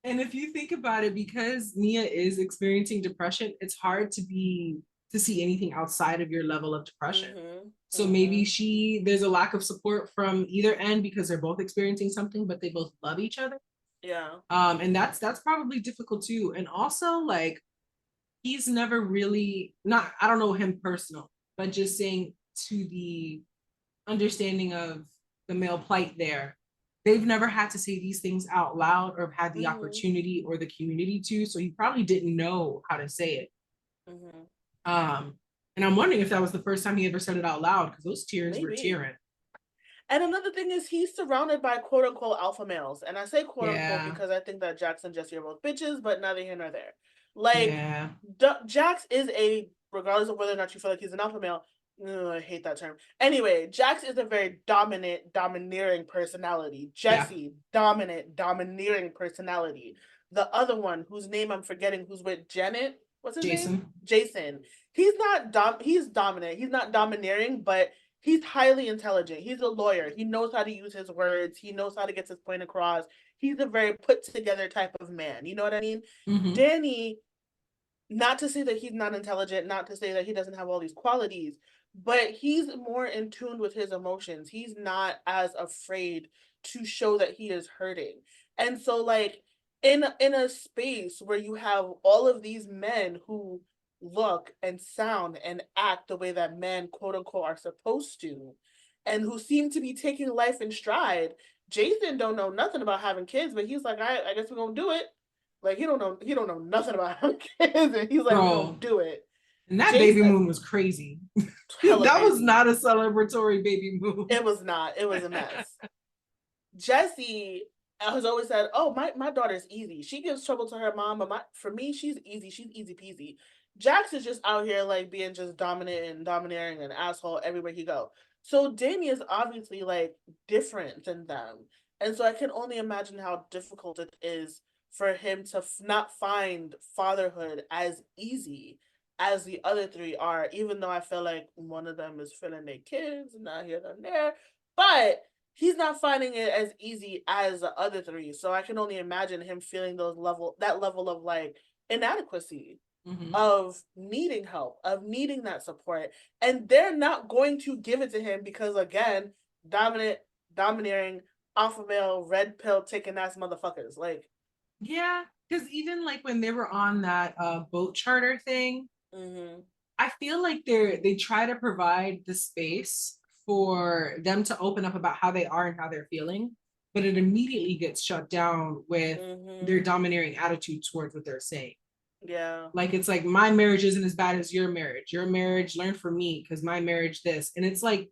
And if you think about it, because Nia is experiencing depression, it's hard to see anything outside of your level of depression. mm-hmm. So maybe Mm-hmm. there's a lack of support from either end because they're both experiencing something, but they both love each other. Yeah. And that's probably difficult too. And also like he's never really not, I don't know him personal, but just saying to the understanding of the male plight there, they've never had to say these things out loud or had the Mm-hmm. opportunity or the community to, so he probably didn't know how to say it. Mm-hmm. um and I'm wondering if that was the first time he ever said it out loud because those tears were Maybe. tearing. And another thing is he's surrounded by quote unquote alpha males. And I say quote unquote Yeah. because I think that Jax and Jesse are both bitches, but neither here nor there. Like, Yeah. Jax is regardless of whether or not you feel like he's an alpha male, I hate that term. Anyway, Jax is a very dominant, domineering personality. Yeah. Jesse, dominant, domineering personality. The other one, whose name I'm forgetting, who's with Janet, what's his name? Jason. Jason. He's dominant. He's not domineering, but he's highly intelligent. He's a lawyer. He knows how to use his words. He knows how to get his point across. He's a very put together type of man. You know what I mean? Mm-hmm. Danny, not to say that he's not intelligent, not to say that he doesn't have all these qualities, but he's more in tune with his emotions. He's not as afraid to show that he is hurting. And so like in a space where you have all of these men who look and sound and act the way that men quote unquote are supposed to and who seem to be taking life in stride. Jason don't know nothing about having kids, but he's like, I guess we're gonna do it. Like he don't know nothing about having kids, and he's like, we're gonna Bro, do it. and that baby Jason, moon was crazy. hella That was crazy. not a celebratory baby moon. It was not. It was a mess. Jesse has always said, "Oh, my daughter's easy. She gives trouble to her mom, but for me, she's easy. She's easy peasy." Jax is just out here like being just dominant and domineering and asshole everywhere he go. So Danny is obviously like different than them, and so I can only imagine how difficult it is for him to not find fatherhood as easy as the other three are. Even though I feel like one of them is feeling their kids, not here than there, but he's not finding it as easy as the other three. So I can only imagine him feeling that level of like inadequacy, of needing help, of needing that support. And they're not going to give it to him because again, dominant, domineering, alpha male, red pill taking ass motherfuckers. Like, Yeah, because even like when they were on that boat charter thing, I feel like they try to provide the space for them to open up about how they are and how they're feeling, but it immediately gets shut down with their domineering attitude towards what they're saying. Yeah. Like it's like my marriage isn't as bad as your marriage. Your marriage learned from me because my marriage this. And it's like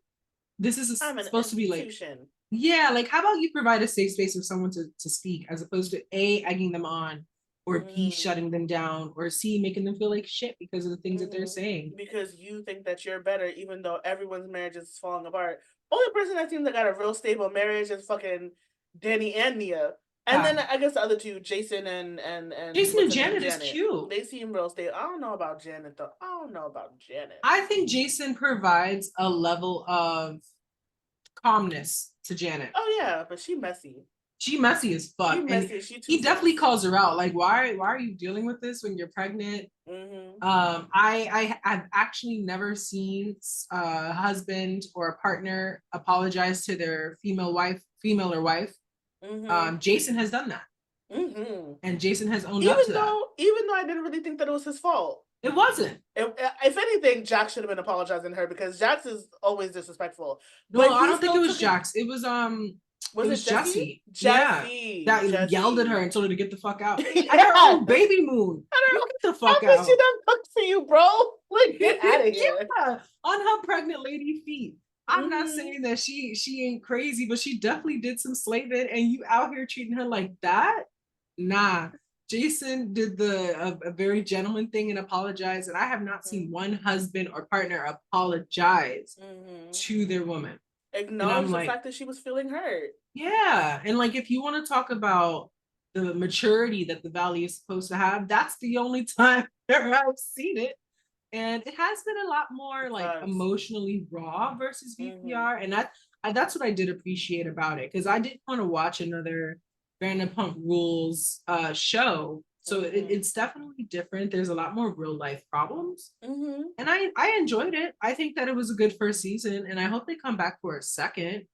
this is I'm an supposed to be like, institution. yeah, like how about you provide a safe space for someone to speak as opposed to A, egging them on, or B, shutting them down, or C, making them feel like shit because of the things that they're saying. Because you think that you're better, even though everyone's marriage is falling apart. Only person that seems like got a real stable marriage is fucking Danny and Nia. And then I guess the other two, Jason and Jason what's and her name, Janet is Janet. cute. They seem real stable. I don't know about Janet though. I don't know about Janet. I think Jason provides a level of calmness to Janet. Oh yeah, but she messy. She messy as fuck. She And messy. She he definitely two-faced. calls her out. Like, why are you dealing with this when you're pregnant? I've actually never seen a husband or a partner apologize to their female or wife. Jason has done that. And Jason has owned up to that. Even though I didn't really think that it was his fault. It wasn't. If anything, Jax should have been apologizing to her because Jax is always disrespectful. No, But I don't think it was Jax. It was Jesse? Jesse. Yeah, that Jesse. yelled at her and told her to get the fuck out. Yeah. At her own baby moon. You get the fuck out. She done cooked for you, bro. Like, get out of here. Yeah, on her pregnant lady feet. I'm not saying that she ain't crazy, but she definitely did some slaving, and you out here treating her like that? Nah. Jason did a very gentleman thing and apologized, and I have not seen one husband or partner apologize to their woman. Acknowledge the fact that she was feeling hurt. Yeah, and like if you want to talk about the maturity that the Valley is supposed to have, that's the only time I've seen it. And it has been a lot more like emotionally raw versus VPR, and that's what I did appreciate about it because I didn't want to watch another Vanderpump Rules show. So it's definitely different. There's a lot more real life problems, and I enjoyed it. I think that it was a good first season, and I hope they come back for a second.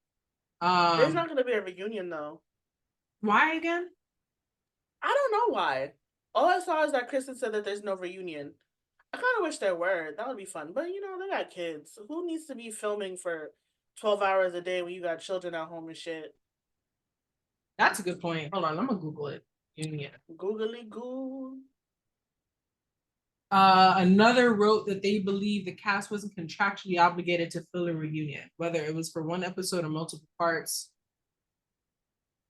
There's not going to be a reunion though. Why again? I don't know why. All I saw is that Kristen said that there's no reunion. I kind of wish there were. That would be fun. But you know, they got kids. Who needs to be filming for 12 hours a day when you got children at home and shit? That's a good point. Hold on, I'm gonna Google it. Union. Googly goo. Another wrote that they believe the cast wasn't contractually obligated to fill a reunion, whether it was for one episode or multiple parts.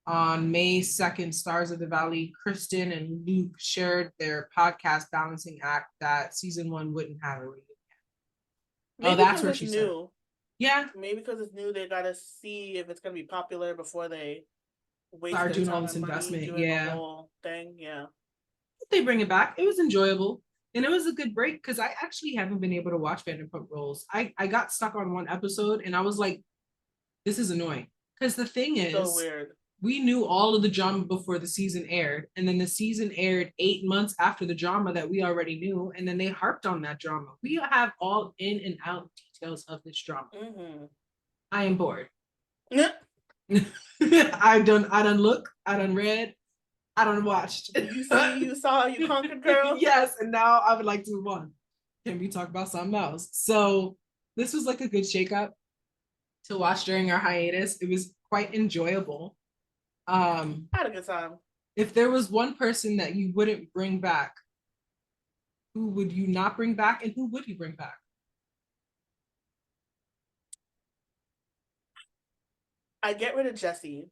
On May 2nd, Stars of the Valley, Kristen and Luke shared their podcast balancing act that season 1 wouldn't have a reunion. Maybe that's what she said. Yeah. Maybe because it's new, they gotta see if it's gonna be popular before they start doing all this investment. Yeah. The whole thing. Yeah. They bring it back. It was enjoyable. And it was a good break because I actually haven't been able to watch Vanderpump Rules. I got stuck on one episode and I was like, this is annoying. Because the thing is, so weird. We knew all of the drama before the season aired, and then the season aired 8 months after the drama that we already knew, and then they harped on that drama. We have all in and out details of this drama. I am bored. I done look, I done read, I done watched. You see, you saw, you conquered, girl. Yes, and now I would like to move on. Can we talk about something else? So this was like a good shakeup to watch during our hiatus. It was quite enjoyable. I had a good time. If there was one person that you wouldn't bring back, who would you not bring back, and who would you bring back? I get rid of Jesse.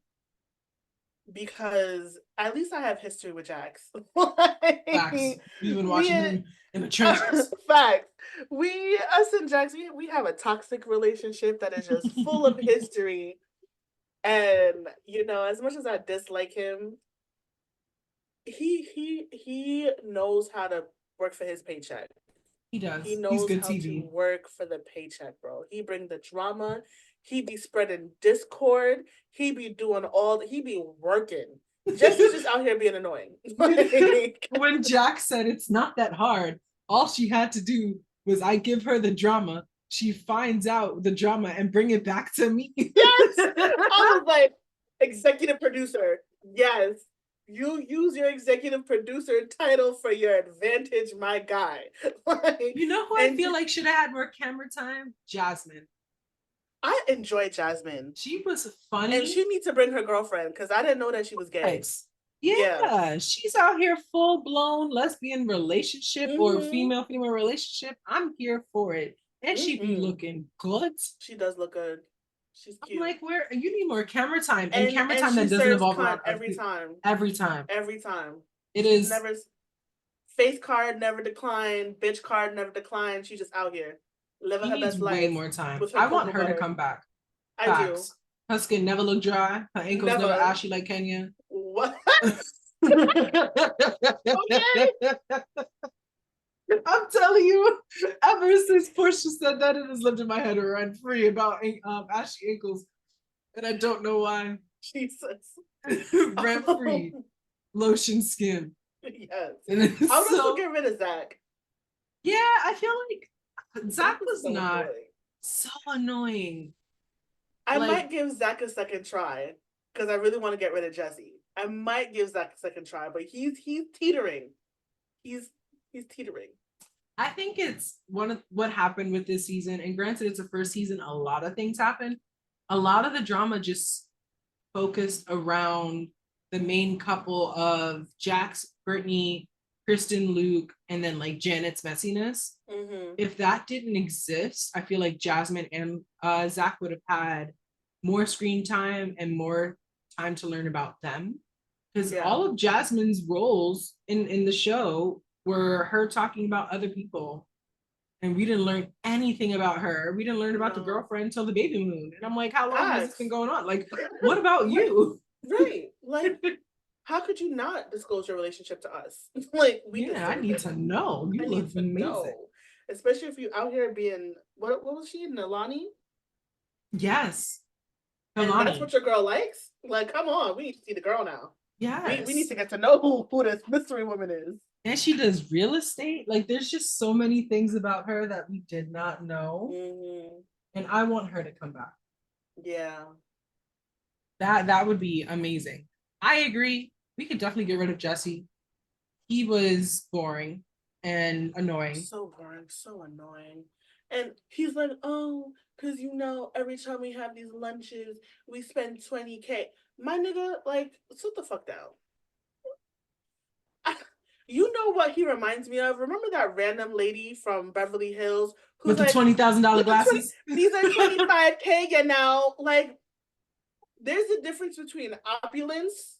because at least I have history with Jax. Facts. Like, We've been watching me him in the trenches. facts. Us and Jax, we have a toxic relationship that is just full of history. And as much as I dislike him, he knows how to work for his paycheck. He He does. He's knows good how to TV. work for the paycheck, bro. He bring the drama. He be spreading discord. He be doing he be working. Jesse's just out here being annoying. Like, When Jack said it's not that hard, all she had to do was I give her the drama. She finds out the drama and bring it back to me. yes, I was like, executive producer. Yes, you use your executive producer title for your advantage, my guy. Like, You know who I and feel like should have had more camera time? Jasmine. I enjoy Jasmine. She was And funny. she needs to bring her girlfriend because I didn't know that she was gay. Yes. Yeah. Yeah, she's out here full blown lesbian relationship or Mm-hmm. female relationship. I'm here for it. And she be Mm-hmm. looking good. She does look good. She's I'm cute. like, where you need more camera time and And camera and time she that doesn't serves involve around cunt every time. every time. Every time. It She's is. never face card never declined, bitch card never declined. She's just out here living She her needs best way life more time. with her I want cocoa her to butter. come back. I do. Facts. Her skin never look dry. Her ankles never Never. ashy like Kenya. What? Okay. I'm telling you, ever since Portia said that, it has lived in my head rent free about ashy ankles, and I don't know why. Jesus. Rent free, lotion skin. Yes. And I would so, also get rid of Zach. yeah, I feel like Zach was so not annoying. so annoying. I Like, might give Zach a second try because I really want to get rid of Jesse. I might give Zach a second try, but he's teetering. He's teetering. I think it's one of what happened with this season. And granted, it's the first season, a lot of things happened. A lot of the drama just focused around the main couple of Jax, Brittany, Kristen, Luke, and then like Janet's messiness. Mm-hmm. If that didn't exist, I feel like Jasmine and Zach would have had more screen time and more time to learn about them. Because all of Jasmine's roles in the show were her talking about other people. And we didn't learn anything about her. We didn't learn about the girlfriend until the baby moon. And I'm like, how long has this been going on? Like, what about you? Right. Like, how could you not disclose your relationship to us? Like, I need to know. You look amazing. Know. Especially if you out here being what was she, Nalani? Yes. And that's what your girl likes? Like, come on, we need to see the girl now. Yes. We need to get to know who this mystery woman is. And she does real estate. Like, there's just so many things about her that we did not know. Mm-hmm. And I want her to come back. Yeah. That would be amazing. I agree. We could definitely get rid of Jesse. He was boring and annoying. So boring, so annoying. And he's like, oh, because every time we have these lunches, we spend 20K. My nigga, like, sit the fuck down. You know what he reminds me of? Remember that random lady from Beverly Hills who's with the $20,000 glasses? These are 25K, Like, there's a difference between opulence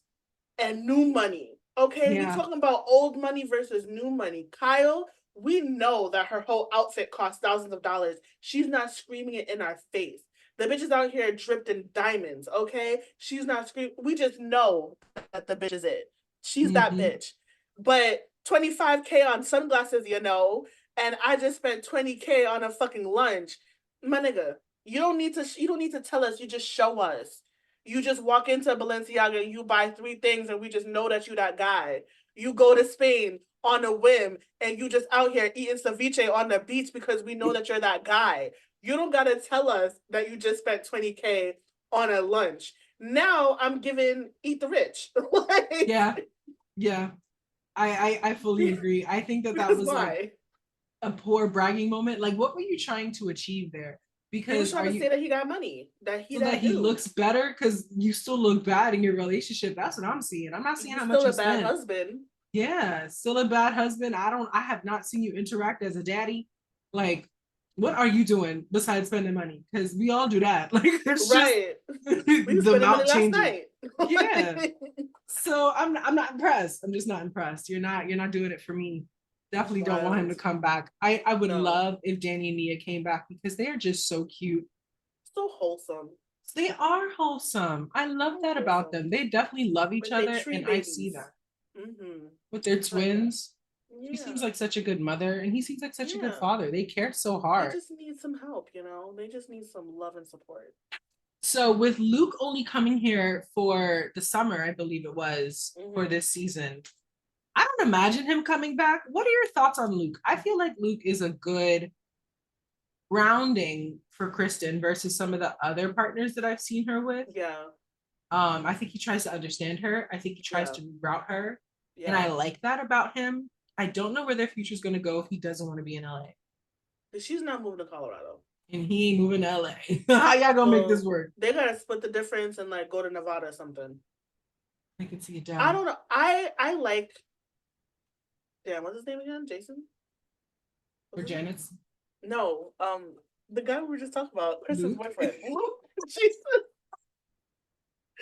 and new money. Okay, we're talking about old money versus new money. Kyle, we know that her whole outfit costs thousands of dollars. She's not screaming it in our face. The bitch is out here dripped in diamonds, okay? She's not screaming. We just know that the bitch is it. She's that bitch. But 25K on sunglasses, and I just spent 20K on a fucking lunch. My nigga, you don't need to tell us, you just show us. You just walk into Balenciaga and you buy 3 things and we just know that you that guy. You go to Spain on a whim and you just out here eating ceviche on the beach because we know that you're that guy. You don't gotta tell us that you just spent 20K on a lunch. Now I'm giving eat the rich. Like, yeah. I fully agree. I think that was like a poor bragging moment. Like, what were you trying to achieve there? Because he was trying to say that he got money, that he looks better, because you still look bad in your relationship. That's what I'm seeing. I'm not seeing how much you spend. Still a bad husband. Yeah, still a bad husband. I have not seen you interact as a daddy. Like, what are you doing besides spending money? Because we all do that. Like, it's right. Just the amount changes. Yeah. So I'm not impressed. I'm just not impressed. You're not doing it for me. Definitely don't want him to Wild. come back. I would No. love if Danny and Nia came back because they are just so cute. So wholesome. They are wholesome. I love So that about wholesome. them. They definitely love each Like they other, tree and I see babies. that Mm-hmm. with their Like, twins. She seems yeah. like such a good mother, and he seems like such a good Yeah. father. They care so They hard. just need some help, you know? They just need some love and support. So with Luke only coming here for the summer, I believe it was for Mm-hmm. this season, I don't imagine him coming back. What are your thoughts on Luke? I feel like Luke is a good grounding for Kristen versus some of the other partners that I've seen her with. Yeah. I think he tries to understand her. I think he tries Yeah. to reroute her. And Yeah. I like that about him. I don't know where their future is going to go if he doesn't want to be in LA. But she's not moving to Colorado. And he ain't moving to LA. How y'all gonna make this So work? they gotta split the difference and like go to Nevada or something. I can see it I down. don't know. I like, damn, what's his name again? Jason? For What's his name? Janet's No, the guy we were just talking about, Kristen's Luke. boyfriend. Jesus.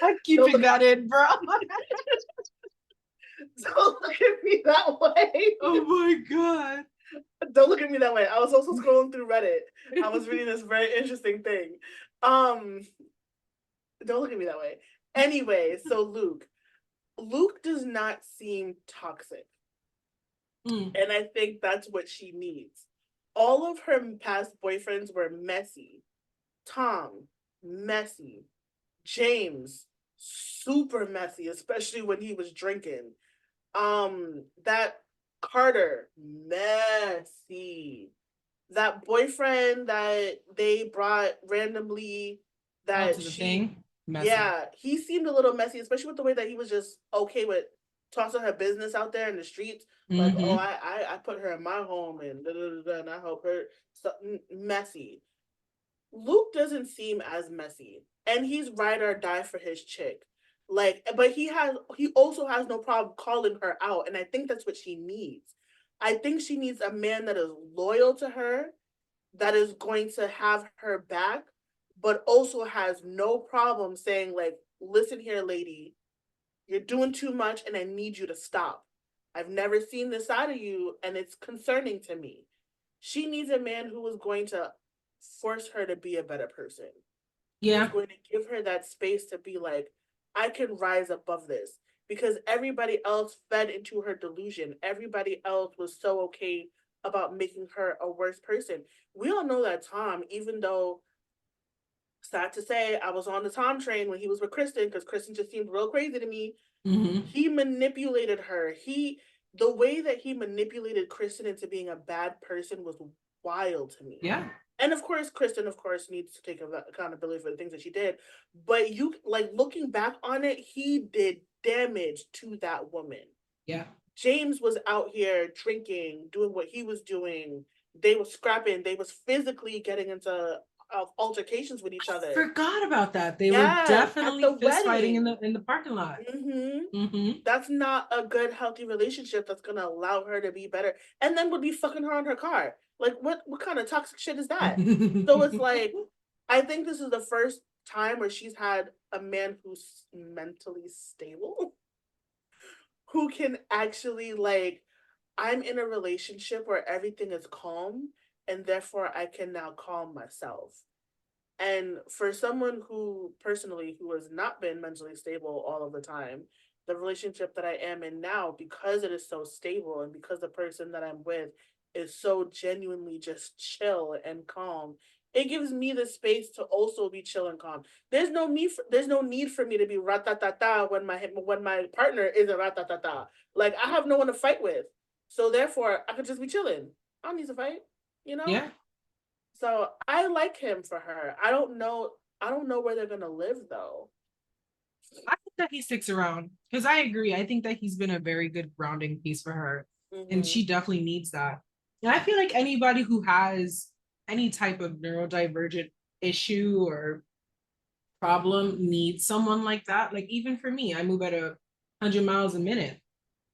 I'm Don't keeping look that in, bro. don't look at me that way. Oh my god. Don't look at me that way. I was also scrolling through Reddit. I was reading this very interesting thing. Um, don't look at me that way. Anyway, so Luke does not seem toxic. Mm. And I think that's what she needs. All of her past boyfriends were messy. Tom, messy. James, super messy, especially when he was drinking. That Carter, messy. That boyfriend that they brought randomly, Oh, that to the she, thing. Messy. yeah, he seemed a little messy, especially with the way that he was just okay with tossing her business out there in the streets. Like, oh, Mm-hmm. I put her in my home and da, da, da, da, and I help her. So, messy. Luke doesn't seem as messy, and he's ride or die for his chick. Like, but he also has no problem calling her out, and I think that's what she needs. I think she needs a man that is loyal to her, that is going to have her back, but also has no problem saying like, "Listen here, lady, you're doing too much, and I need you to stop. I've never seen this side of you, and it's concerning to me." She needs a man who is going to force her to be a better person, who's Yeah. going to give her that space to be like, I can rise above this. Because everybody else fed into her delusion. Everybody else was so okay about making her a worse person. We all know that Tom, even though, sad to say, I was on the Tom train when he was with Kristen, because Kristen just seemed real crazy to me. Mm-hmm. He manipulated her. The way that he manipulated Kristen into being a bad person was wild to me. Yeah. And of course, Kristen, of course, needs to take accountability for the things that she did. But you, like, looking back on it, he did damage to that woman. Yeah. James was out here drinking, doing what he was doing. They were scrapping. They was physically getting into altercations with each other. Forgot about that. They were Yes, at the definitely fist fighting in wedding. the parking lot. Mm-hmm. Mm-hmm. That's not a good, healthy relationship that's gonna allow her to be better. And then would be fucking her on her car. Like, what kind of toxic shit is that? So it's like, I think this is the first time where she's had a man who's mentally stable, who can actually, like, I'm in a relationship where everything is calm, and therefore I can now calm myself. And for someone who personally who has not been mentally stable all of the time, the relationship that I am in now, because it is so stable and because the person that I'm with is so genuinely just chill and calm, it gives me the space to also be chill and calm. There's no need for me to be ratatata when my partner isn't ratatata. Like, I have no one to fight with. So therefore I could just be chilling. I don't need to fight, you know? Yeah. So I like him for her. I don't know. I don't know where they're gonna live though. I think that he sticks around because I agree. I think that he's been a very good grounding piece for her, and Mm-hmm. she definitely needs that. And I feel like anybody who has any type of neurodivergent issue or problem needs someone like that. Like even for me, I move at 100 miles a minute.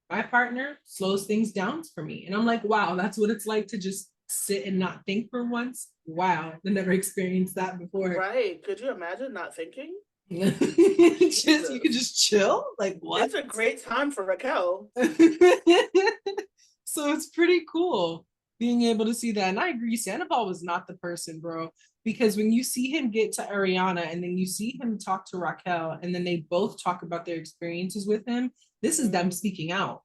My partner slows things down for me, and I'm like, wow, that's what it's like to just sit and not think for once. Wow, I never experienced that before. Right. Could you imagine not thinking? Just you could just chill. Like what? It's a great time for Raquel. So it's pretty cool being able to see that. And I agree, Sandoval was not the person, bro. Because when you see him get to Ariana and then you see him talk to Raquel and then they both talk about their experiences with him, this is them speaking out.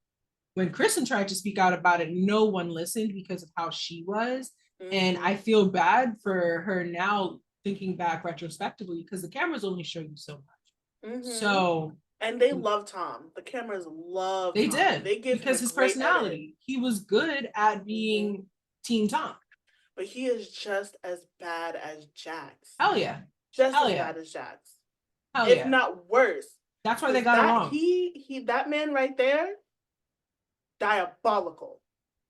When Kristen tried to speak out about it, no one listened because of how she was. And I feel bad for her now thinking back retrospectively because the cameras only show you so much. So and they love Tom. The cameras love they Tom. did. They give because his personality. Edit. He was good at being Team Tom. But he is just as bad as Jax. Hell yeah. Just Hell as yeah. bad as Jax. Hell if yeah. not worse. That's why they got along. That man right there, diabolical.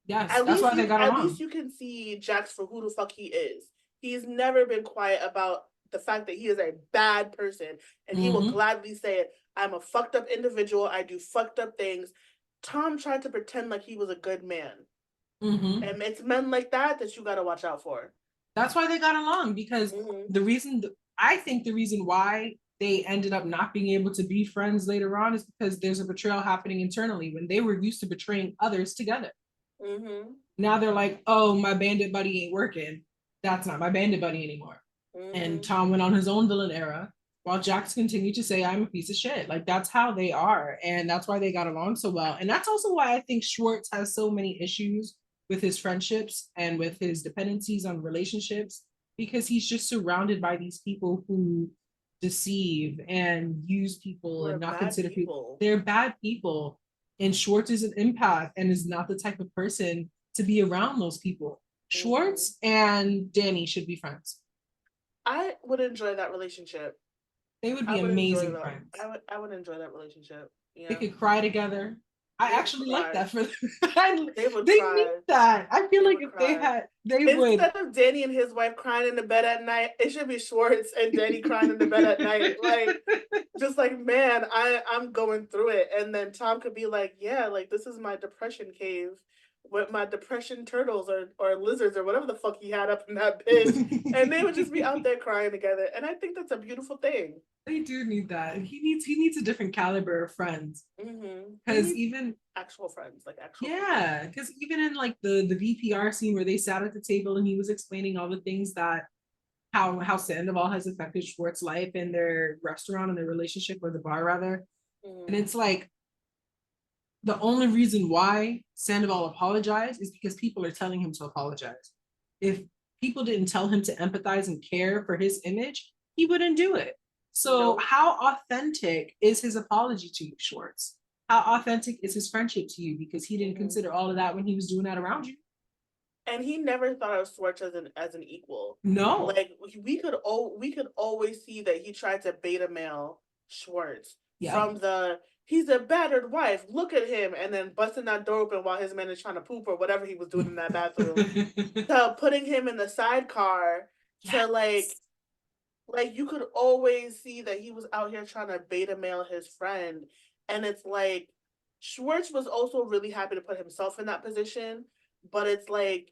Yes, that's why they got along. At least you can see Jax for who the fuck he is. He's never been quiet about the fact that he is a bad person, and he will gladly say it. I'm a fucked up individual. I do fucked up things. Tom tried to pretend like he was a good man. And it's men like that you got to watch out for. That's why they got along, because I think the reason why they ended up not being able to be friends later on is because there's a betrayal happening internally when they were used to betraying others together. Now they're like, oh, my bandit buddy ain't working. That's not my bandit buddy anymore. And Tom went on his own villain era while Jax continued to say, I'm a piece of shit. Like, that's how they are. And that's why they got along so well. And that's also why I think Schwartz has so many issues with his friendships and with his dependencies on relationships, because he's just surrounded by these people who deceive and use people and not consider people. They're bad people. And Schwartz is an empath and is not the type of person to be around those people. Schwartz and Danny should be friends. I would enjoy that relationship. They would be amazing friends. I would enjoy that relationship. Yeah. They could cry together. I actually like that for them. They need that. I feel like if they had, they would. Instead of Danny and his wife crying in the bed at night, it should be Schwartz and Danny crying in the bed at night. Like, just like, man, I'm going through it. And then Tom could be like, yeah, like, this is my depression cave with my depression turtles or lizards or whatever the fuck he had up in that pit. And they would just be out there crying together. And I think that's a beautiful thing. They do need that. He needs a different caliber of friends. Because even actual friends, like actual. Yeah, because even in like the VPR scene where they sat at the table and he was explaining all the things that how Sandoval has affected Schwartz's life and their restaurant and their relationship, or the bar rather. And it's like the only reason why Sandoval apologized is because people are telling him to apologize. If people didn't tell him to empathize and care for his image, he wouldn't do it. So how authentic is his apology to you, Schwartz? How authentic is his friendship to you? Because he didn't consider all of that when he was doing that around you. And he never thought of Schwartz as an equal. No. Like we could always see that he tried to beta male Schwartz from the he's a battered wife. Look at him, and then busting that door open while his man is trying to poop or whatever he was doing in that bathroom. To putting him in the sidecar to like you could always see that he was out here trying to beta male his friend. And it's like Schwartz was also really happy to put himself in that position, but it's like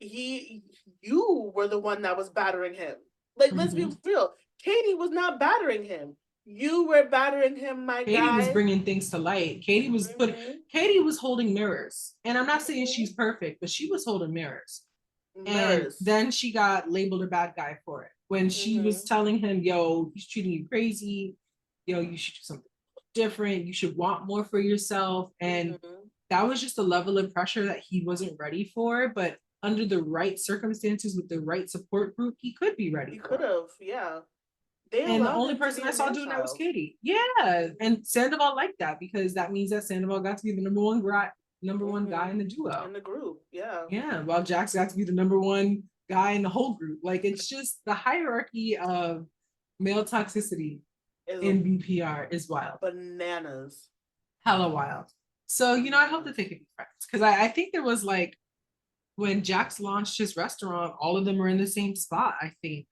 you were the one that was battering him. Like, let's be real. Katie was not battering him. You were battering him, my guy. Katie was bringing things to light. Katie was Katie was holding mirrors. And I'm not saying she's perfect, but she was holding mirrors. And then she got labeled a bad guy for it. When she was telling him, yo, he's treating you crazy. Yo, you should do something different. You should want more for yourself. And that was just a level of pressure that he wasn't ready for. But under the right circumstances with the right support group, he could be ready. He could have, yeah. And the only person I saw doing that was Katie. Yeah. And Sandoval liked that because that means that Sandoval got to be the number one guy in the duo. In the group, yeah. Yeah, while Jax got to be the number one guy in the whole group. Like, it's just the hierarchy of male toxicity in BPR is wild. Bananas. Hella wild. So, I hope that they can be friends. Because I think there was like, when Jax launched his restaurant, all of them were in the same spot, I think.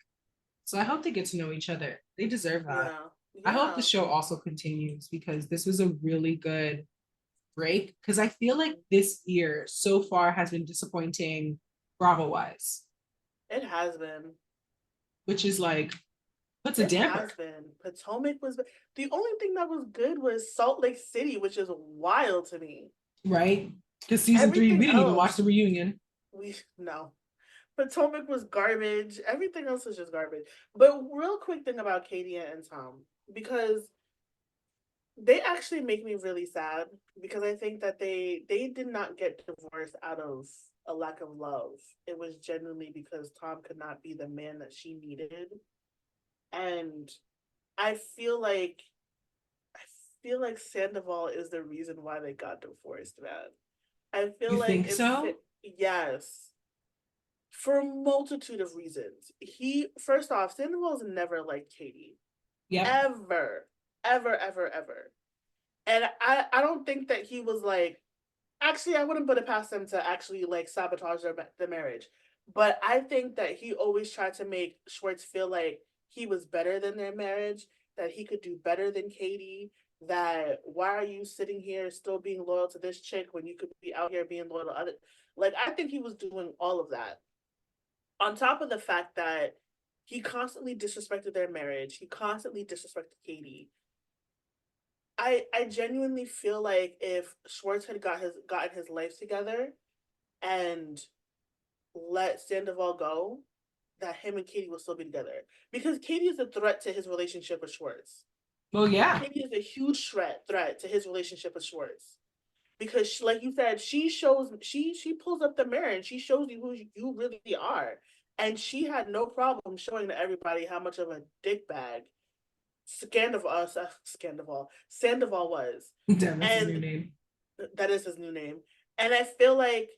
So I hope they get to know each other. They deserve that. Yeah. I hope the show also continues because this was a really good break. Because I feel like this year so far has been disappointing Bravo-wise. It has been. Which is like, Puts a It damper. has been. Potomac was the only thing that was good was Salt Lake City, which is wild to me. Right? Because season 3, we Everything didn't even watch the else, reunion. we no. Potomac was garbage. Everything else was just garbage. But real quick thing about Katie and Tom, because they actually make me really sad because I think that they did not get divorced out of a lack of love. It was genuinely because Tom could not be the man that she needed. And I feel like I feel like Sandoval is the reason why they got divorced, man. I You feel like think so? yes, for a multitude of reasons. He first off, Sandoval's never liked Katie. Yep. Ever. Ever, ever, ever. And I don't think that he was like actually I wouldn't put it past him to actually like sabotage the marriage. But I think that he always tried to make Schwartz feel like he was better than their marriage, that he could do better than Katie, that why are you sitting here still being loyal to this chick when you could be out here being loyal to other, like I think he was doing all of that. On top of the fact that he constantly disrespected their marriage, he constantly disrespected Katie. I genuinely feel like if Schwartz had gotten his life together and let Sandoval go, that him and Katie will still be together. Because Katie is a threat to his relationship with Schwartz. Well, yeah. Katie is a huge threat to his relationship with Schwartz. Because she, like you said, she pulls up the mirror and she shows you who you really are. And she had no problem showing to everybody how much of a dickbag Sandoval was. Damn, that's his new And name. that is his new name. And I feel like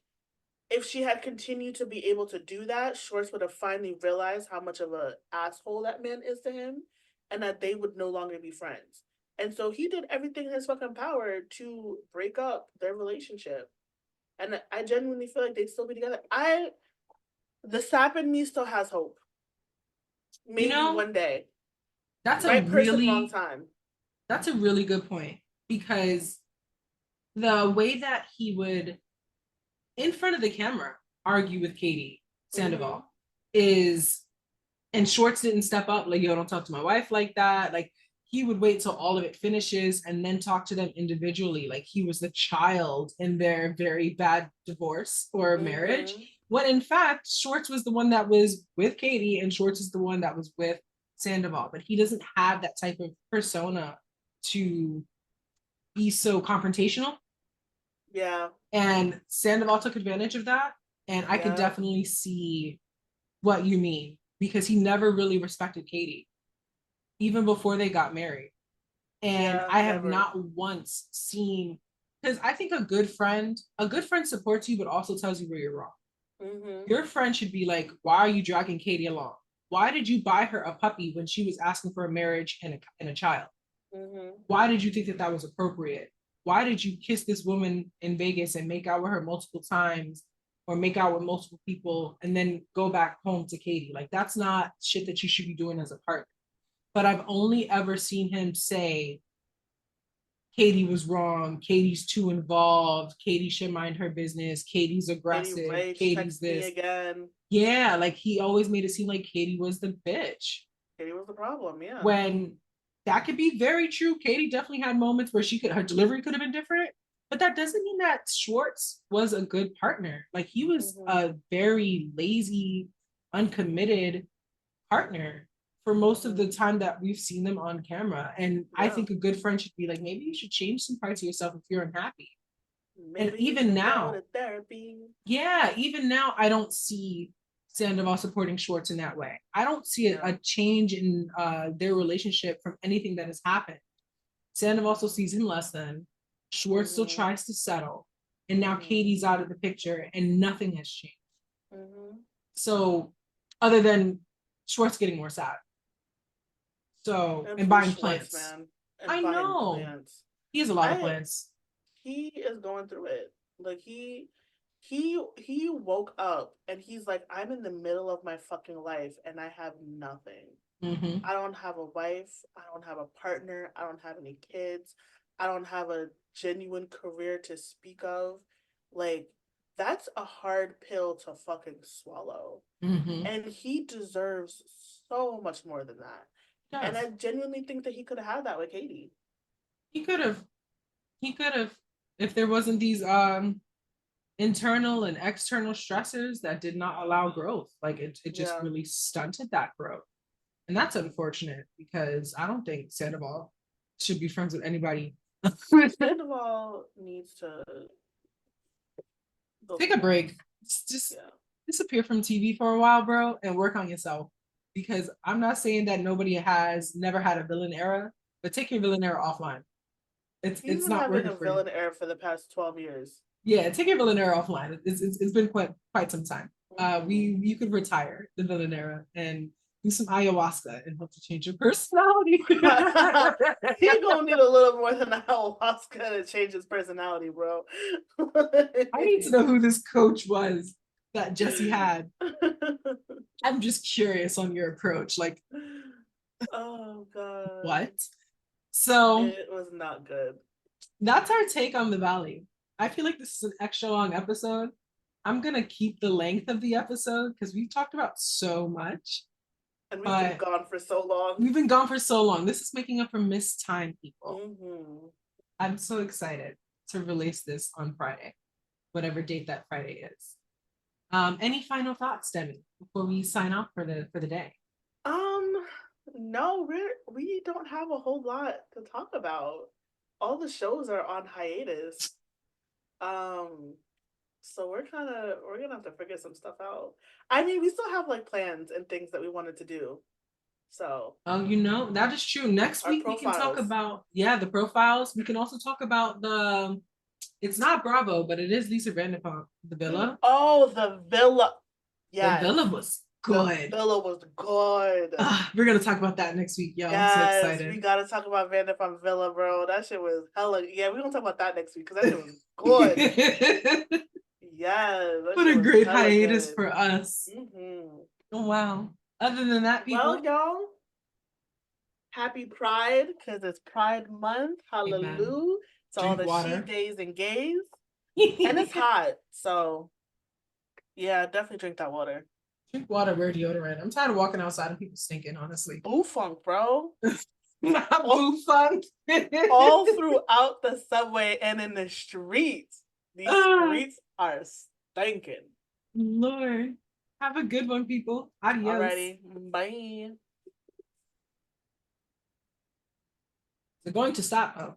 if she had continued to be able to do that, Schwartz would have finally realized how much of an asshole that man is to him and that they would no longer be friends. And so he did everything in his fucking power to break up their relationship. And I genuinely feel like they'd still be together. The sap in me still has hope. You Maybe know, one day. that's a Right person, wrong really time. that's a really good point because the way that he would in front of the camera argue with Katie Mm-hmm. Sandoval is and Schwartz didn't step up like, yo, don't talk to my wife like that. Like he would wait till all of it finishes and then talk to them individually like he was the child in their very bad divorce or marriage, Mm-hmm. when in fact Schwartz was the one that was with Katie and Schwartz is the one that was with Sandoval, but he doesn't have that type of persona to be so confrontational. Yeah. And Sandoval took advantage of that. And I could Yeah. definitely see what you mean because he never really respected Katie, even before they got married. And Yeah. I have Never. not once seen, because I think a good friend supports you, but also tells you where you're wrong. Mm-hmm. Your friend should be like, why are you dragging Katie along? Why did you buy her a puppy when she was asking for a marriage and a child? Mm-hmm. Why did you think that that was appropriate? Why did you kiss this woman in Vegas and make out with her multiple times or make out with multiple people and then go back home to Katie? Like, that's not shit that you should be doing as a partner. But I've only ever seen him say, Katie was wrong. Katie's too involved. Katie should mind her business. Katie's Katie aggressive. Rage Katie's text me this. again. Yeah, like he always made it seem like Katie was the bitch. Katie was the problem. Yeah. When that could be very true. Katie definitely had moments where her delivery could have been different, but that doesn't mean that Schwartz was a good partner. Like he was Mm-hmm. a very lazy, uncommitted partner for most of the Mm-hmm. time that we've seen them on camera. And I Yeah. think a good friend should be like, maybe you should change some parts of yourself if you're unhappy. And Maybe you even should go now, to therapy. yeah, even now, I don't see Sandoval supporting Schwartz in that way. I don't see Yeah. a change in their relationship from anything that has happened. Sandoval also sees him less than. Schwartz still Mm-hmm. tries to settle. And now Mm-hmm. Katie's out of the picture and nothing has changed. Mm-hmm. So, other than Schwartz getting more sad. So, And and poor buying Schwartz, plants. man. And I buying know. plants. He has a lot of I plants. he is going through it. Like he woke up and he's like, I'm in the middle of my fucking life and I have nothing. Mm-hmm. I don't have a wife. I don't have a partner. I don't have any kids. I don't have a genuine career to speak of. Like, that's a hard pill to fucking swallow. Mm-hmm. And he deserves so much more than that. And does. I genuinely think that he could have had that with Katie. He could have. He could have, if there wasn't these internal and external stressors that did not allow growth. Like it just Yeah. really stunted that growth. And that's unfortunate because I don't think Sandoval should be friends with anybody. Sandoval needs to go Take a break. Just Yeah. disappear from TV for a while, bro, and work on yourself. Because I'm not saying that nobody has never had a villain era, but take your villain era offline. He's It's been not having working a for you. villain era for the past 12 years. Yeah, take your villain era offline. It's been quite some time. Mhm. You could retire the villain era and do some ayahuasca and hope to change your personality. He gonna need a little more than ayahuasca to change his personality, bro. I need to know who this coach was that Jesse had. I'm just curious on your approach. Like, Oh god. what? So It was not good. that's our take on the Valley. I feel like this is an extra long episode. I'm gonna keep the length of the episode because we've talked about so much, And we've been but gone for so long. we've been gone for so long. This is making up for missed time, people. Mm-hmm. I'm so excited to release this on Friday, whatever date that Friday is. Any final thoughts, Demi, before we sign off for the day? No, we don't have a whole lot to talk about. All the shows are on hiatus. So we're gonna have to figure some stuff out. I mean, we still have like plans and things that we wanted to do. So Oh, that is true. Next our week we can talk profiles. about, yeah, the profiles. We can also talk about it's not Bravo, but it is Lisa Vanderpump, the villa. Oh, the villa. The Yes. villa was The good. villa was good. We're gonna talk about that next week, yo. I'm so Yes, we excited. gotta talk about Vanderpump Villa, bro. That shit was hella. Yeah, we're gonna talk about that next week because that shit was good. Yes, that What shit a was great hella hiatus good. for us. Mm-hmm. Oh, wow. Other than that, Well, people, y'all, happy Pride because it's Pride Month. amen. Hallelujah to all Drink the she, water. days, and gays. And it's hot, so yeah, definitely drink that water. Drink water, wear deodorant. I'm tired of walking outside and people stinking, honestly. Boo funk, bro. Not all, boo fun. all throughout the subway and in the streets. These streets are stinking. Lord. Have a good one, people. Adios. Alrighty, bye. They're going to stop. Oh.